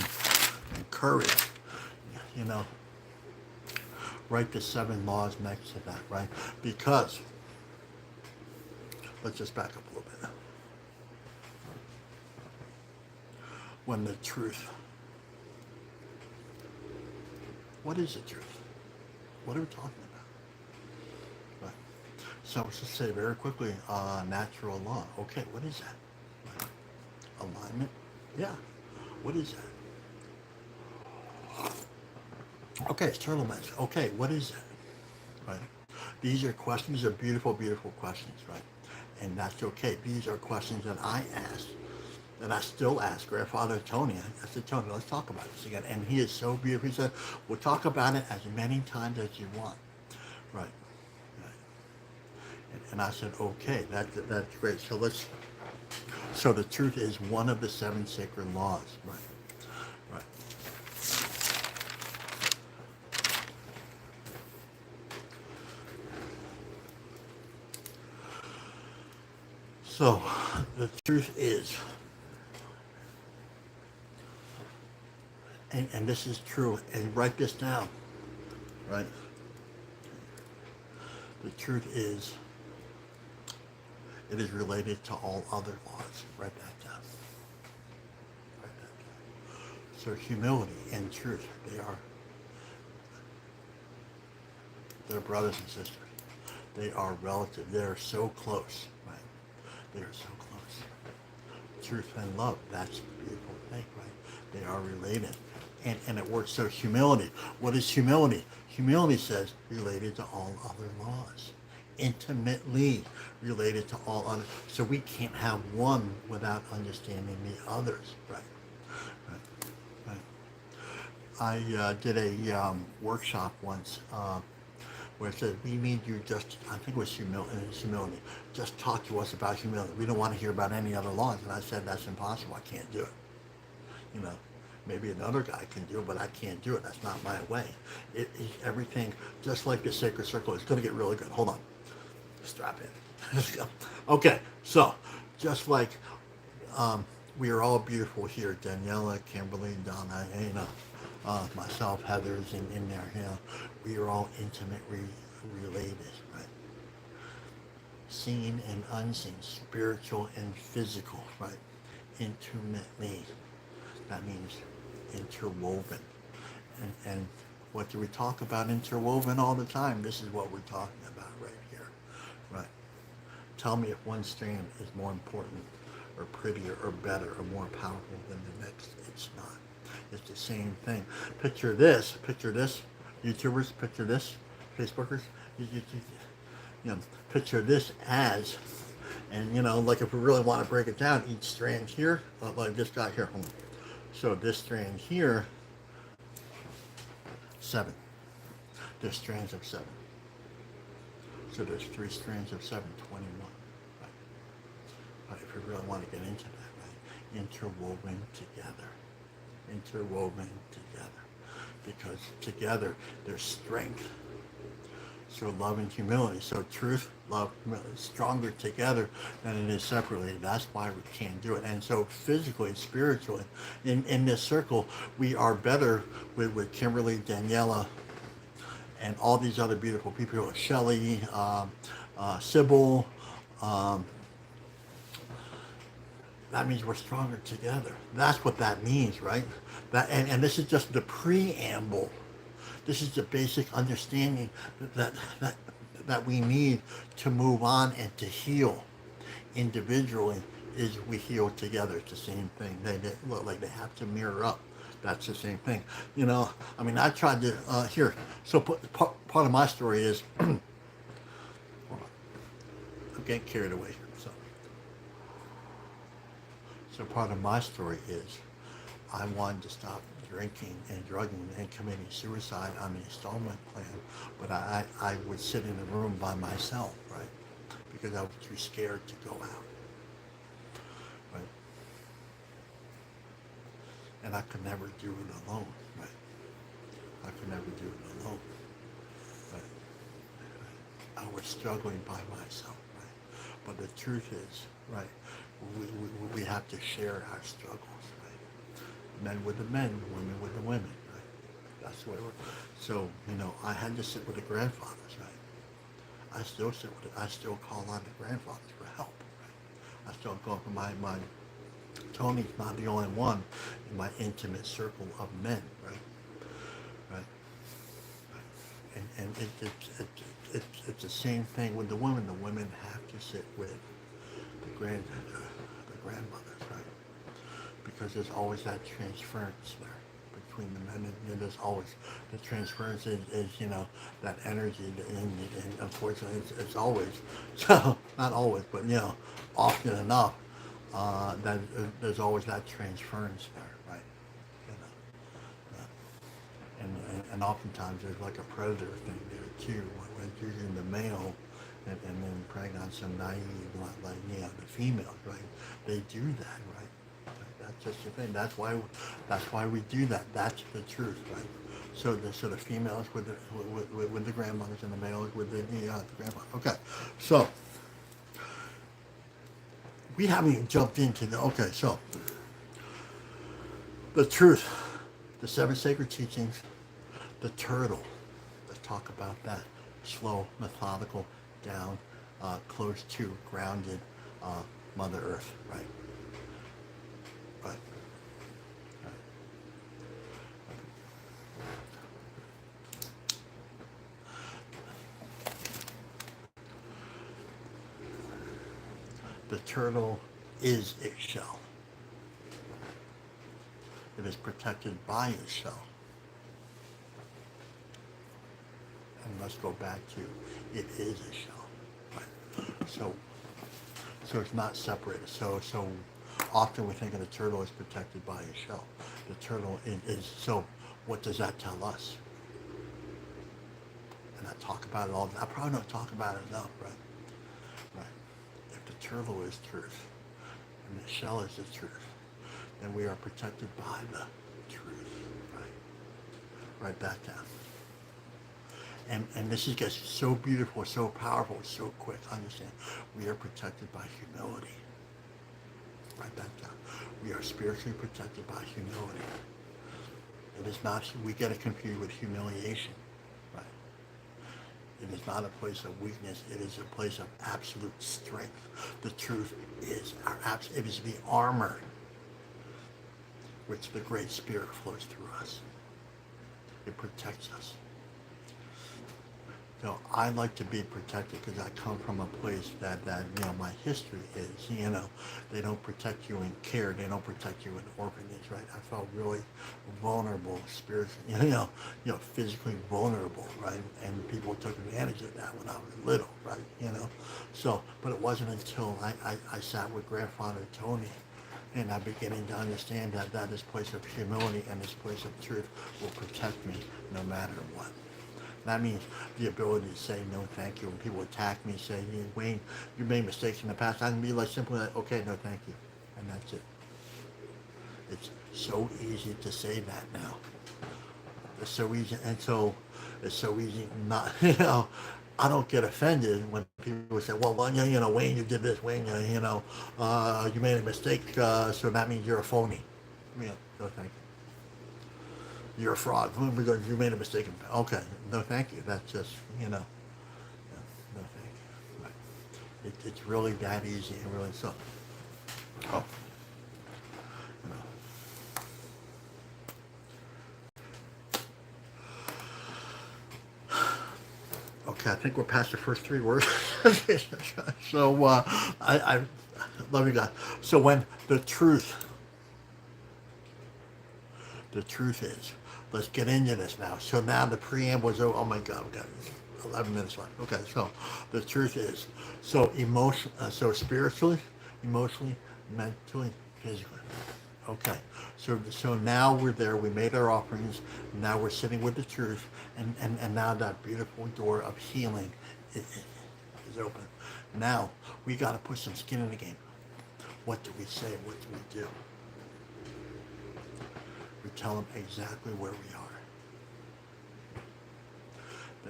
and courage, write the 7 laws next to that, right? Because let's just back up a little bit. When the truth. What is the truth? What are we talking about? Right. So let's just say very quickly, natural law. Okay, what is that? Right. Alignment? Yeah. What is that? Okay, it's turtle magic. Okay, what is that? Right. These are questions. These are beautiful, beautiful questions, right? And that's okay. These are questions that I asked. And I still ask Grandfather Tony. I said, Tony, let's talk about this again. And he is so beautiful. He said, we'll talk about it as many times as you want. Right. And I said, okay, that's great. So the truth is one of the 7 sacred laws. Right. So the truth is, and this is true, and write this down, right? The truth is, it is related to all other laws. Write that down. Write that down. So humility and truth, they're brothers and sisters. They are relative. They are so close, right? They are so close. Truth and love, that's the beautiful thing, right? They are related. And it works. So humility, what is humility? Humility says related to all other laws. Intimately related to all others. So we can't have one without understanding the others, right? Right. I did a workshop once where it said, we need you just, I think it was humility, just talk to us about humility. We don't want to hear about any other laws. And I said, that's impossible. I can't do it. You know, maybe another guy can do it, but I can't do it. That's not my way. It is everything, just like the sacred circle. It's going to get really good. Hold on. Strap in. Let's go. Okay, so just like we are all beautiful here, Daniela, Kimberly, Donna, myself, Heather's in there. You know, we are all intimately related, right? Seen and unseen, spiritual and physical, right? Intimately. That means interwoven. And what do we talk about interwoven all the time? This is what we're talking about right here. Right. Tell me if one strand is more important or prettier or better or more powerful than the next. It's not. It's the same thing. Picture this, YouTubers, picture this, Facebookers, picture this as, and like if we really want to break it down, each strand here, like this guy here, so this strand here, 7. There's strands of 7. So there's 3 strands of 7, 21. Right? But if we really want to get into that, right? Interwoven together. Because together there's strength. So love and humility. So truth, love, humility is stronger together than it is separately. That's why we can't do it. And so physically and spiritually, in this circle, we are better with Kimberly, Daniela, and all these other beautiful people, Shelley, Sybil. That means we're stronger together. That's what that means, right? And this is just the preamble. This is the basic understanding that we need to move on and to heal individually. Is we heal together. It's the same thing. They look like they have to mirror up. That's the same thing. I tried to here. So part of my story is I'm getting carried away here. So part of my story is I wanted to stop drinking and drugging and committing suicide on the installment plan, but I would sit in a room by myself, right? Because I was too scared to go out, right? And I could never do it alone, right? I could never do it alone, right? I was struggling by myself, right? But the truth is, right, we have to share our struggles, right? Men with the men, women with the women, right? That's the way it works. So, I had to sit with the grandfathers, right? I still sit with it. I still call on the grandfathers for help, right? I still go for my Tony's not the only one in my intimate circle of men, right? Right? And it's the same thing with the women. The women have to sit with the grandmothers, right? Because there's always that transference there between the men, and there's always the transference is that energy, and unfortunately it's always, so not always, but often enough that there's always that transference there, right? And oftentimes there's like a predator thing there too, when it's usually the male. And then preying on some naive, like the females, right? They do that, right? That's just the thing. That's why we do that. That's the truth, right? So the females with the grandmothers and the males with the grandmothers. Okay, so we haven't even jumped into the, okay, so the truth, the seven sacred teachings, the turtle. Let's talk about that. Slow, methodical, down, close to, grounded, Mother Earth, right? Right. The turtle is its shell. It is protected by its shell. And let's go back to it is a shell. Right? So it's not separated. So often we think of the turtle as protected by a shell. The turtle is so what does that tell us? And I talk about it all. I probably don't talk about it enough, right? Right. If the turtle is truth and the shell is the truth, then we are protected by the truth, right? Right back down. And this is gets so beautiful, so powerful, so quick. Understand, we are protected by humility. Right back down. We are spiritually protected by humility. It is not, we get it confused with humiliation, right? It is not a place of weakness. It is a place of absolute strength. The truth is it is the armor which the Great Spirit flows through us. It protects us. So I like to be protected because I come from a place that my history is, they don't protect you in care. They don't protect you in orphanage, right? I felt really vulnerable spiritually, physically vulnerable, right? And people took advantage of that when I was little, right? So, but it wasn't until I sat with Grandfather Tony and I'm beginning to understand that this place of humility and this place of truth will protect me no matter what. That means the ability to say no thank you. When people attack me, say, Wayne, you made mistakes in the past, I can be simply like, okay, no thank you. And that's it. It's so easy to say that now. It's so easy, and so it's so easy not, I don't get offended when people say, well, Wayne, you did this, Wayne, you made a mistake, so that means you're a phony. No thank you. You're a fraud. You made a mistake. Okay, no thank you. That's just, no thank you. Right. It's really that easy and really so. Oh. Okay, I think we're past the first three words. So I love you guys. So when the truth is, let's get into this now. So now the preamble is over. Oh my God, we got 11 minutes left. Okay, so the truth is, so so spiritually, emotionally, mentally, physically. Okay, so now we're there. We made our offerings. Now we're sitting with the truth, and now that beautiful door of healing is open. Now we got to put some skin in the game. What do we say? What do we do? We tell them exactly where we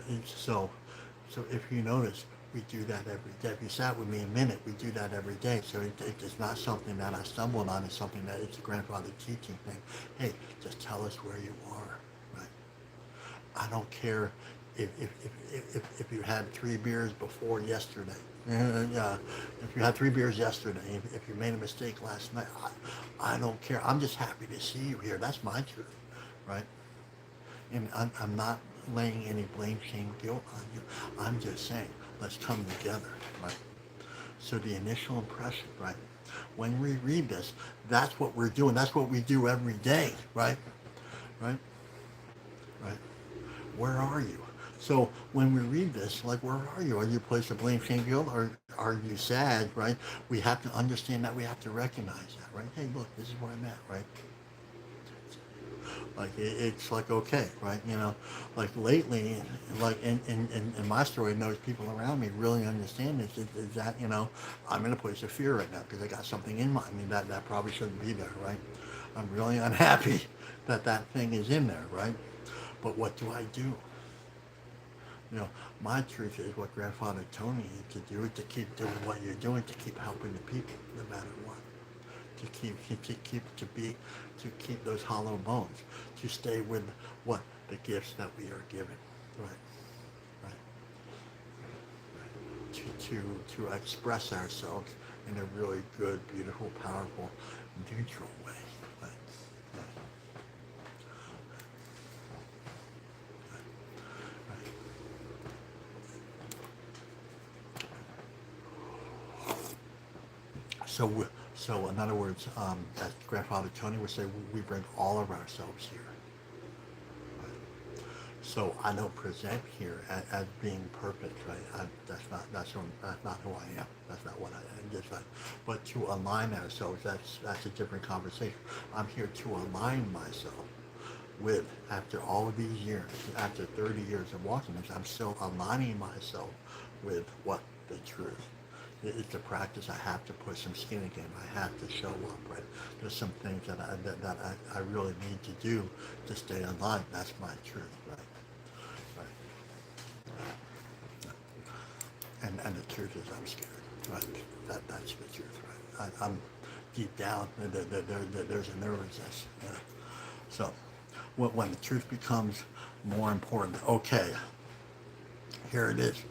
are. So if you notice, we do that every day. If you sat with me a minute, we do that every day. So it's not something that I stumbled on. It's something that it's a grandfather teaching thing. Hey, just tell us where you are, right? I don't care if you had 3 beers before yesterday. If you had 3 beers yesterday, if you made a mistake last night, I don't care. I'm just happy to see you here. That's my truth, right? And I'm not laying any blame, shame, guilt on you. I'm just saying, let's come together, right? So the initial impression, right? When we read this, that's what we're doing. That's what we do every day, right? Right? Right? Where are you? So when we read this, where are you? Are you a place of blame, shame, guilt? Or are you sad, right? We have to understand that. We have to recognize that, right? Hey, look, this is where I'm at, right? It's okay, right? Lately, in my story, and those people around me really understand this, is that, I'm in a place of fear right now because I got something in mind that probably shouldn't be there, right? I'm really unhappy that thing is in there, right? But what do I do? You know, my truth is what Grandfather told me to do, to keep doing what you're doing, to keep helping the people, no matter what. To keep those hollow bones, to stay with what the gifts that we are given, right, right, right. To express ourselves in a really good, beautiful, powerful, neutral way, right, right, right. So, so in other words, as Grandfather Tony would say, we bring all of ourselves here. Right? So I don't present here as being perfect, right? That's not who I am. That's not what I am. Just like, but to align ourselves, that's a different conversation. I'm here to align myself with, after all of these years, after 30 years of walking this, I'm still aligning myself with what the truth. It's a practice. I have to put some skin in the game. I have to show up, right? There's some things that I really need to do to stay aligned. That's my truth, right? Right. And the truth is I'm scared, right? That's the truth, right? I'm deep down, there's a nervousness, you know? So when the truth becomes more important, okay, here it is,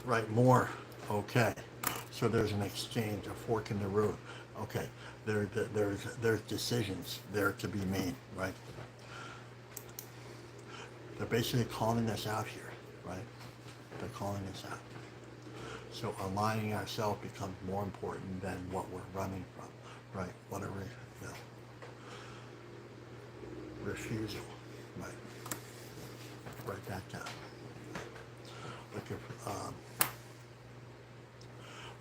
right, more, okay. So there's an exchange, a fork in the road. Okay, there's decisions there to be made, right? They're basically calling us out here, right? They're calling us out. So aligning ourselves becomes more important than what we're running from, right? Whatever, you know, refusal, right? Write that down. Look at,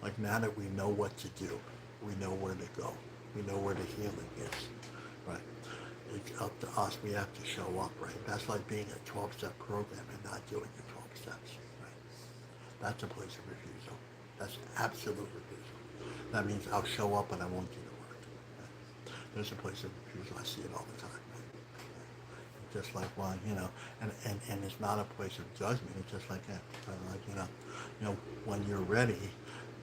like now that we know what to do, we know where to go, we know where the healing is, right? It's up to us. We have to show up, right? That's like being a 12-step program and not doing the 12 steps, right? That's a place of refusal. That's absolute refusal. That means I'll show up and I won't do the work. Right? There's a place of refusal. I see it all the time. Right? Just like one, you know, and it's not a place of judgment. It's just like that. Like, you know, when you're ready,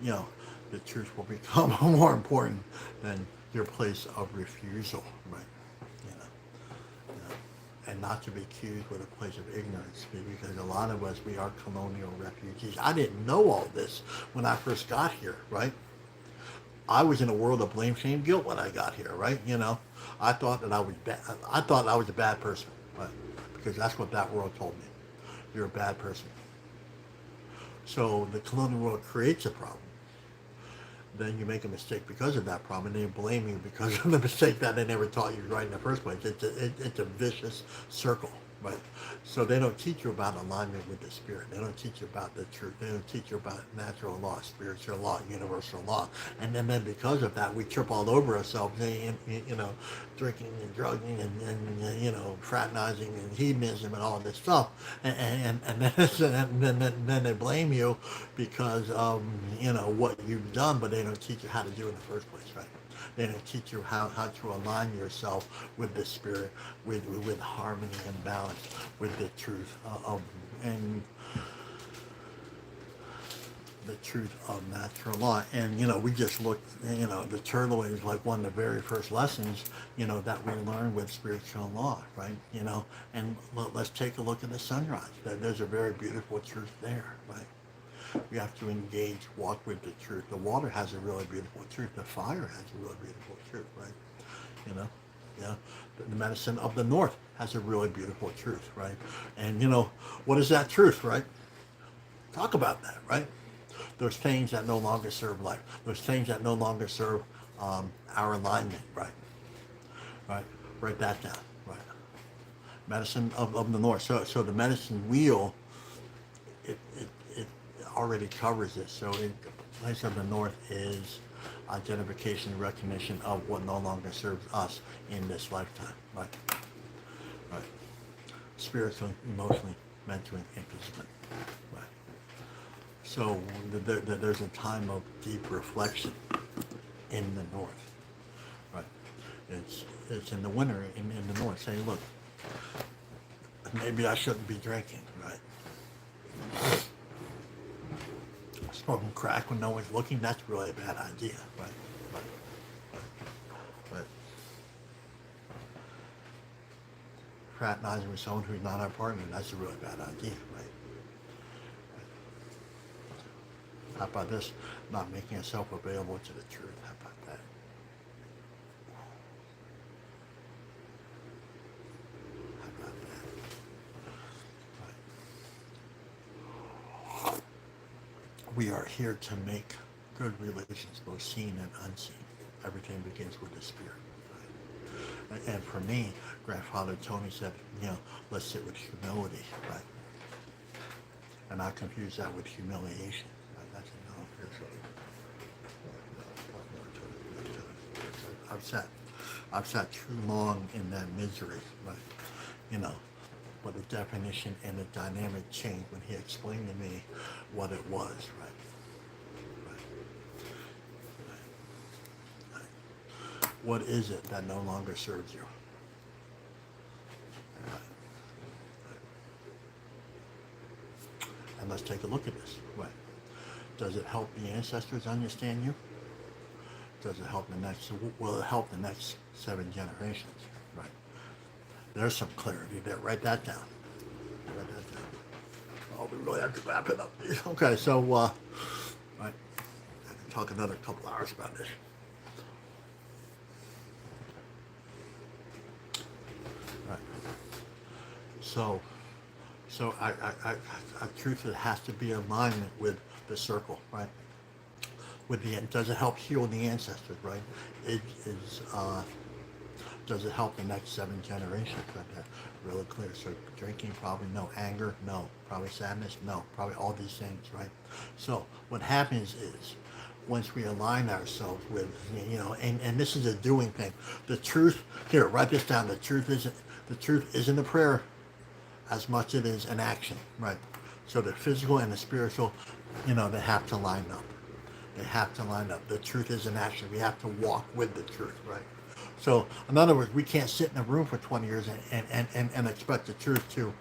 you know, the truth will become more important than your place of refusal, right? You know, and not to be accused with a place of ignorance, because a lot of us, we are colonial refugees. I didn't know all this when I first got here, right? I was in a world of blame, shame, guilt when I got here, right? You know, I thought that I was bad. I thought I was a bad person, right? Because that's what that world told me. You're a bad person. So the colonial world creates a problem. Then you make a mistake because of that problem, and they blame you because of the mistake that they never taught you right in the first place. It's a vicious circle, right? So they don't teach you about alignment with the spirit. They don't teach you about the truth. They don't teach you about natural law, spiritual law, universal law. And then because of that, we trip all over ourselves, you know, drinking and drugging and you know, fraternizing and hedonism and all this stuff. And then they blame you because of, you know, what you've done, but they don't teach you how to do it in the first place, right? They don't teach you how to align yourself with the spirit, with harmony and balance, with the truth and the truth of natural law. And, you know, we just looked, you know, the turtle is like one of the very first lessons, you know, that we learned with spiritual law, right? You know, and let's take a look at the sunrise. There's a very beautiful truth there, right? We have to engage, walk with the truth. The water has a really beautiful truth. The fire has a really beautiful truth, right? You know, yeah. The medicine of the north has a really beautiful truth, right? And, you know, what is that truth, right? Talk about that, right? Those things that no longer serve life. Those things that no longer serve our alignment, right? Right? Write that down, right? Medicine of the north. So the medicine wheel, it already covers it. So the place of the north is identification and recognition of what no longer serves us in this lifetime, right? Right. Spiritually, emotionally, mentally, and physically, right? So there's a time of deep reflection in the north, right? It's in the winter in the north, saying, look, maybe I shouldn't be drinking, right? Smoking crack when no one's looking, that's really a bad idea, right? But, but fraternizing with someone who's not our partner, that's a really bad idea, right? How about this? Not making yourself available to the truth. How about that? How about that? Right. We are here to make good relations, both seen and unseen. Everything begins with the spirit. Right? And for me, Grandfather Tony said, let's sit with humility, right? And I confuse that with humiliation. Right? That's I've sat too long in that misery, right? But the definition and the dynamic changed when he explained to me what it was, right? What is it that no longer serves you? Right. And let's take a look at this. Right. Does it help the ancestors understand you? Does it help will it help the next 7 generations? Right. There's some clarity there. Write that down. Write that down. Oh, we really have to wrap it up. Okay, so, right. I can talk another couple hours about this. Right. So I truth, it has to be in alignment with the circle, right? Does it help heal the ancestors, right? Does it help the next 7 generations? Right there, really clear. So drinking, probably no. Anger, no. Probably sadness, no. Probably all these things, right? So what happens is, once we align ourselves with, and this is a doing thing. The truth, here, write this down. The truth isn't a prayer as much as it is an action, right? So the physical and the spiritual, they have to line up. They have to line up. The truth is an action. We have to walk with the truth, right? So, in other words, we can't sit in a room for 20 years and expect the truth to,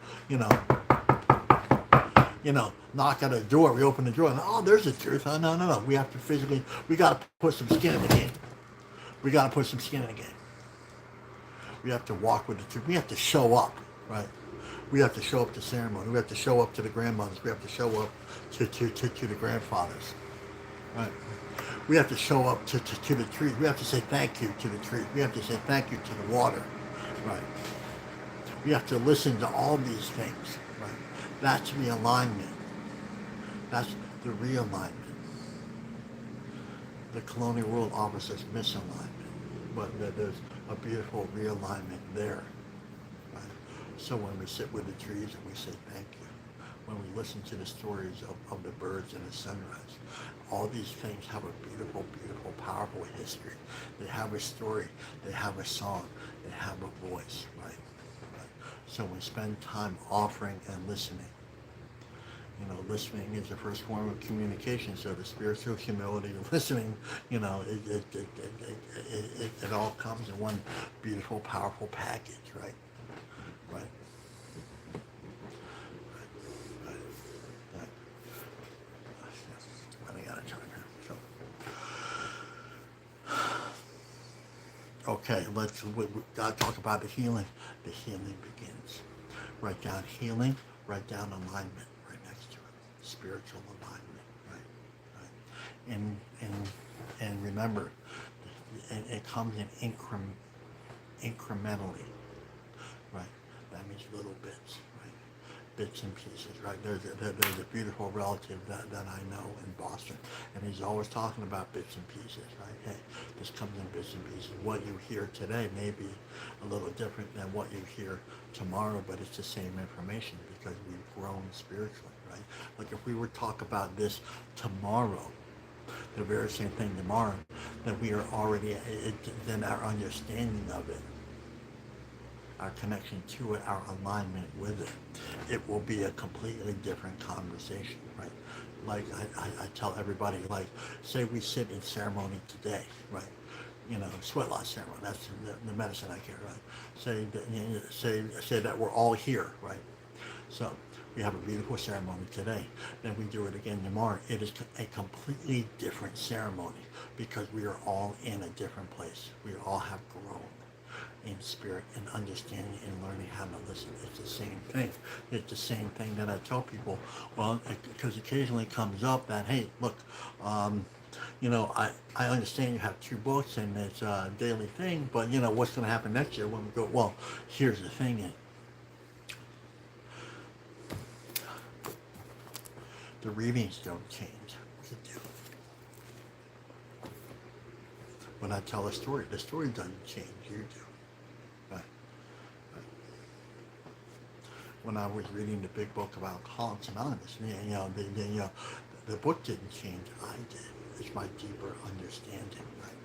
knock at a door. We open the door and, there's the truth. Oh, no. We have to we got to put some skin in the game. We got to put some skin in the game. We have to walk with the truth. We have to show up, right? We have to show up to ceremony. We have to show up to the grandmothers. We have to show up to the grandfathers. Right. We have to show up to the trees. We have to say thank you to the trees. We have to say thank you to the water. Right. We have to listen to all these things. Right. That's the alignment. That's the realignment. The colonial world offers us misalignment, but there's a beautiful realignment there. Right. So when we sit with the trees and we say thank you, when we listen to the stories of the birds and the sunrise, all these things have a beautiful, beautiful, powerful history. They have a story. They have a song. They have a voice, right? So we spend time offering and listening. Listening is the first form of communication. So the spiritual humility, listening, it all comes in one beautiful, powerful package, right? Right. Okay, we gotta talk about the healing. The healing begins. Write down healing, write down alignment right next to it. Spiritual alignment, right? And remember, it comes in incrementally, right? That means little bits, right? Bits and pieces, right? There's a beautiful relative that I know in Boston, and he's always talking about bits and pieces, right? Hey, this comes in bits and pieces. What you hear today may be a little different than what you hear tomorrow, but it's the same information because we've grown spiritually, right? Like if we were to talk about this tomorrow, the very same thing tomorrow, then we are already, then our understanding of it, our connection to it, our alignment with it, it will be a completely different conversation, right? Like I tell everybody, like, say we sit in ceremony today, right? Sweat loss ceremony, that's the medicine I care, right? Say that we're all here, right? So We have a beautiful ceremony today. Then we do it again tomorrow. It is a completely different ceremony because we are all in a different place. We all have grown in spirit and understanding and learning how to listen. It's the same thing. It's the same thing that I tell people. Well, because occasionally comes up that, hey, look, I understand you have 2 books and it's a daily thing, but what's going to happen next year when we go? Well, here's the thing: the readings don't change. We do. When I tell a story, the story doesn't change. You do. Right. When I was reading the big book of Alcoholics Anonymous, the book didn't change. I did. It's my deeper understanding, right?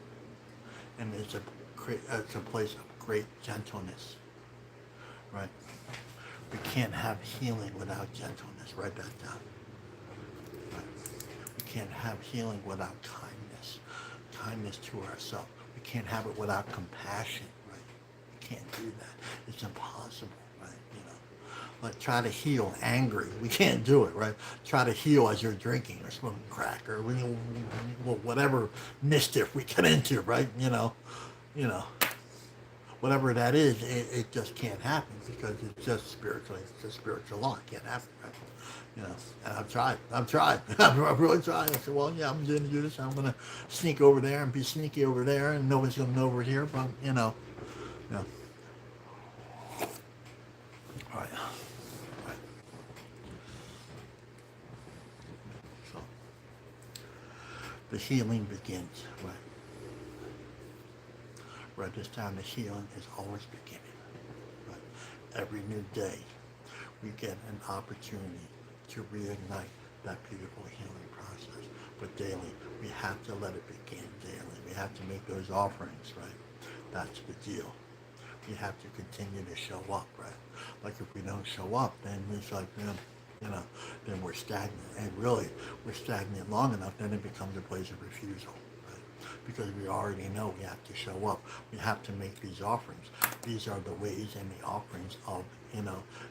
And it's a place of great gentleness, right? We can't have healing without gentleness. Write that down. Right? We can't have healing without kindness to ourselves. We can't have it without compassion, right? We can't do that. It's impossible, right? Like try to heal angry. We can't do it, right? Try to heal as you're drinking or smoking crack or whatever mischief we get into, right? Whatever that is, it just can't happen because it's just a spiritual law. It can't happen, right? And I've tried. I've really tried. I said, well, yeah, I'm going to do this. I'm going to sneak over there and be sneaky over there, and nobody's going to know over here. But All right. So the healing begins, right? Right. This time, the healing is always beginning. Right. Every new day, we get an opportunity to reignite that beautiful healing process. But daily, we have to let it begin daily. We have to make those offerings, right? That's the deal. We have to continue to show up, right? Like if we don't show up, then it's like, then we're stagnant. And really, we're stagnant long enough, then it becomes a place of refusal, right? Because we already know we have to show up. We have to make these offerings. These are the ways and the offerings of,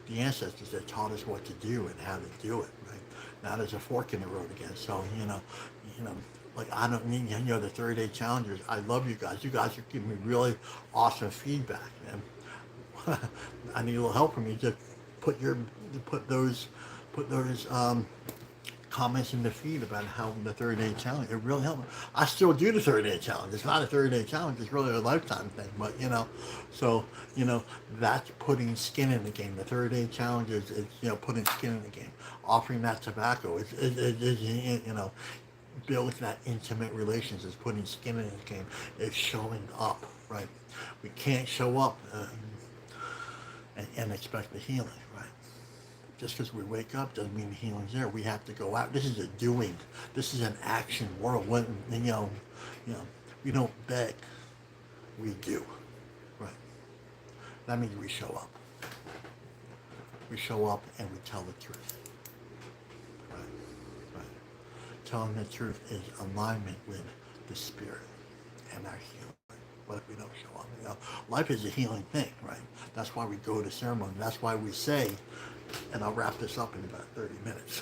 the ancestors that taught us what to do and how to do it, right? Now there's a fork in the road again. So, like I don't need, the 30-day challengers. I love you guys. You guys are giving me really awesome feedback, man. I need a little help from you. Just put those comments in the feed about how the 30-day challenge. It really helped. I still do the 30-day challenge. It's not a 30-day challenge. It's really a lifetime thing. But so that's putting skin in the game. The 30-day challenge is putting skin in the game. Offering that tobacco is builds that intimate relations. Is putting skin in the game. It's showing up, right? We can't show up and expect the healing, right? Just because we wake up doesn't mean the healing's there. We have to go out. This is a doing. This is an action world. When we don't beg, we do, right? That means we show up. We show up and we tell the truth, right? Telling the truth is alignment with the spirit and our healing. What if we don't show up? Life is a healing thing, right? That's why we go to ceremony. That's why we say, and I'll wrap this up in about 30 minutes.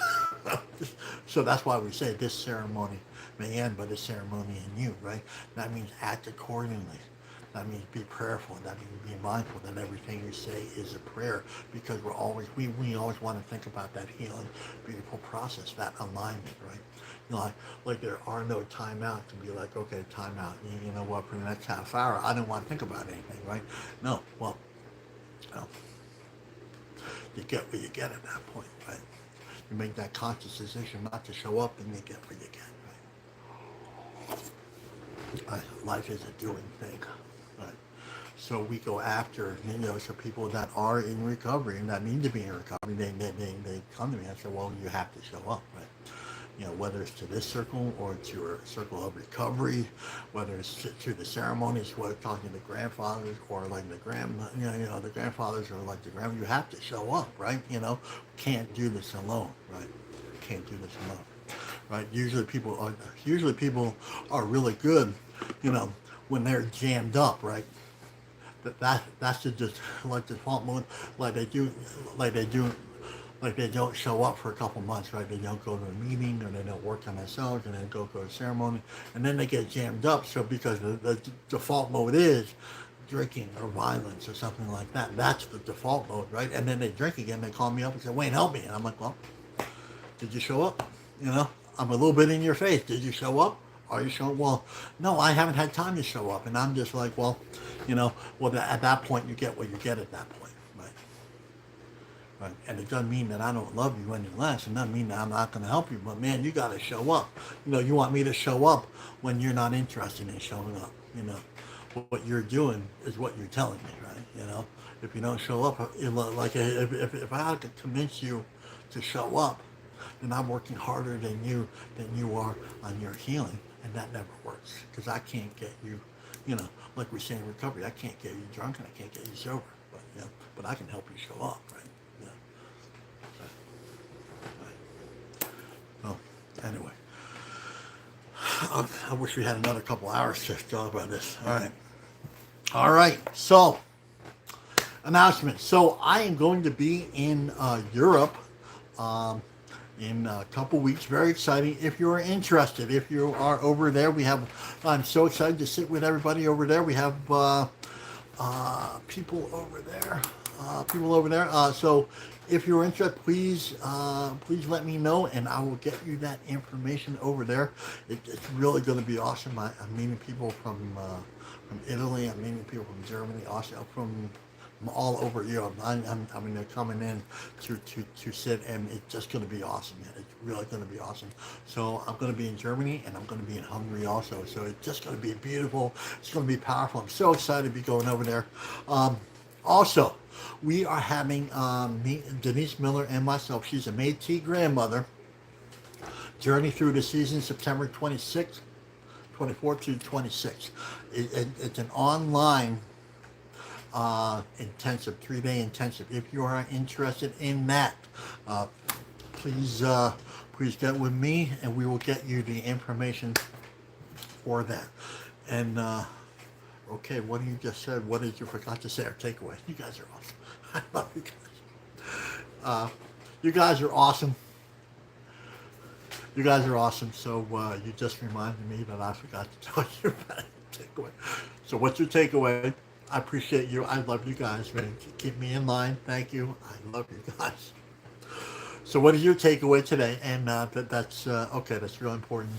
So that's why we say this ceremony may end, but a ceremony in you, right? That means act accordingly. That means be prayerful. That means be mindful that everything you say is a prayer, because we always want to think about that healing, beautiful process, that alignment, right? Like there are no timeouts to be like, okay, timeout. You know what? For the next half hour, I don't want to think about anything, right? No. Well, you get what you get at that point, right? You make that conscious decision not to show up, and you get what you get, right? Life is a doing thing, right? So we go after, so people that are in recovery and that need to be in recovery, they come to me and say, well, you have to show up, right? Whether it's to this circle or to a circle of recovery, whether it's to the ceremonies, whether talking to the grandfathers or like the the grandfathers or like the grandma, you have to show up, right? Can't do this alone, right? Can't do this alone, right? Usually people are really good, when they're jammed up, right? That's just like the default mode, like they do like they don't show up for a couple months, right? They don't go to a meeting or they don't work on themselves and then go to a ceremony and then they get jammed up. So because the default mode is drinking or violence or something like that, that's the default mode, right? And then they drink again. They call me up and say, Wayne, help me. And I'm like, well, did you show up? You know, I'm a little bit in your face. Did you show up? Are you showing? Well, no, I haven't had time to show up. And I'm just like, well, at that point, you get what you get at that point, right? Right. And it doesn't mean that I don't love you any less. It doesn't mean that I'm not going to help you. But man, you got to show up. You want me to show up when you're not interested in showing up. What you're doing is what you're telling me, right? If you don't show up, like if I had to convince you to show up, then I'm working harder than you are on your healing, and that never works because I can't get you, like we say in recovery, I can't get you drunk and I can't get you sober, but I can help you show up, right? Well, anyway, I wish we had another couple hours to talk about this. All right. So, announcement. So, I am going to be in Europe in a couple weeks. Very exciting. If you are interested, if you are over there, I'm so excited to sit with everybody over there. We have people over there. So if you're interested, please let me know, and I will get you that information over there. It's really going to be awesome. I'm meeting people from Italy. I'm meeting people from Germany, Austria, from all over Europe. They're coming in to sit, and it's just going to be awesome, man. It's really going to be awesome. So I'm going to be in Germany, and I'm going to be in Hungary also. So it's just going to be beautiful. It's going to be powerful. I'm so excited to be going over there. Also, we are having Denise Miller and myself. She's a Métis grandmother. Journey through the season, September 26th, 24th to 26th. It's an online intensive, 3-day intensive. If you are interested in that, please get with me, and we will get you the information for that. And okay, what you just said, what did you forgot to say? Our takeaway. You guys are awesome. I love you guys. You guys are awesome. You guys are awesome. So you just reminded me that I forgot to tell you about your takeaway. So what's your takeaway? I appreciate you. I love you guys, man. Keep me in line. Thank you. I love you guys. So what is your takeaway today? And that's okay. That's real important.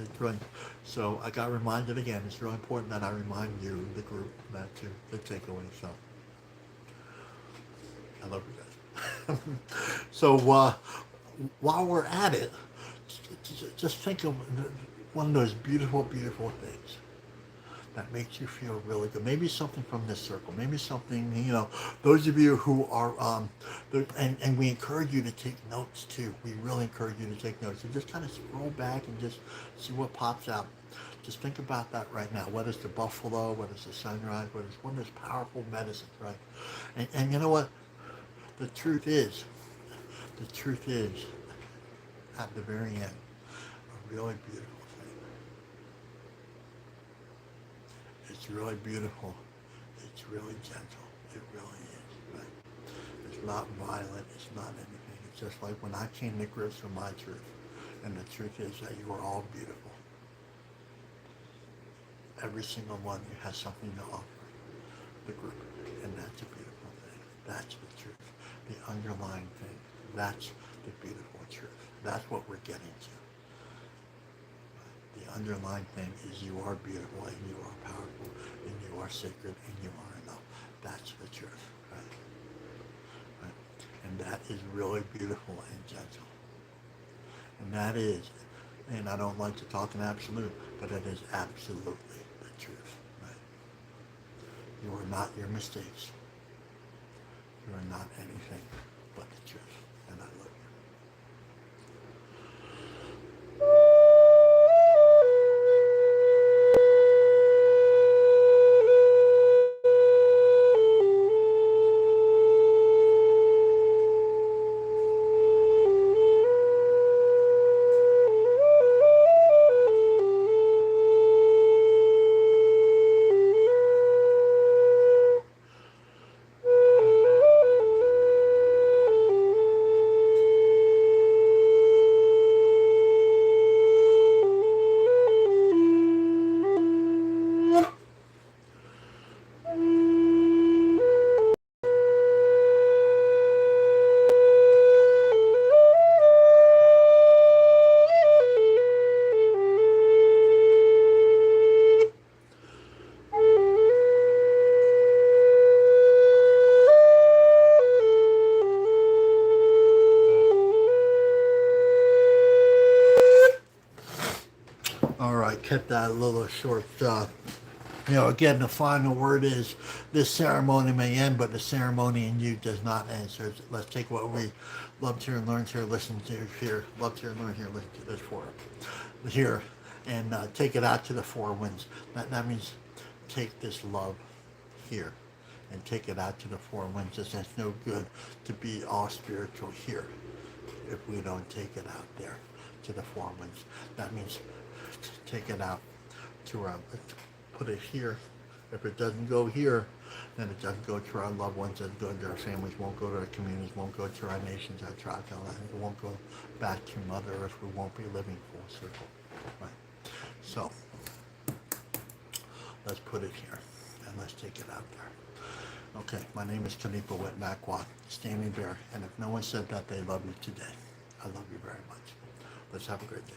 It's really, so I got reminded again. It's really important that I remind you, the group, that the takeaway. So I love you guys. So while we're at it, just think of one of those beautiful, beautiful things that makes you feel really good. Maybe something from this circle. Maybe something, those of you who are, and we encourage you to take notes too. We really encourage you to take notes. And just kind of scroll back and just see what pops out. Just think about that right now. What is the buffalo? What is the sunrise? What is one of those powerful medicines, right? And you know what? The truth is, at the very end, a really beautiful thing. It's really beautiful. It's really gentle. It really is, right? It's not violent. It's not anything. It's just like when I came to grips with my truth. And the truth is that you are all beautiful. Every single one of you has something to offer the group. And that's a beautiful thing. That's the truth. The underlying thing. That's the beautiful truth. That's what we're getting to. The underlying thing is you are beautiful and you are powerful and you are sacred and you are enough. That's the truth, right? And that is really beautiful and gentle. And that is, and I don't like to talk in absolute, but it is absolutely the truth, right? You are not your mistakes. You are not anything but the truth. And I love you. kept that a little short. Again, the final word is this ceremony may end, but the ceremony in you does not end. So let's take what we loved here and learned here, listened to here, loved here and learned here, listened to this for here, and take it out to the four winds. That means take this love here and take it out to the four winds. It's no good to be all spiritual here if we don't take it out there to the four winds. That means take it out to our, put it here. If it doesn't go here, then it doesn't go to our loved ones, doesn't go to our families, won't go to our communities, won't go to our nations, our tribes, our land. It won't go back to Mother Earth. We won't be living full circle. Right. So let's put it here and let's take it out there. Okay, my name is Kanipa Wetnakwa, Standing Bear, and if no one said that they love you today, I love you very much. Let's have a great day.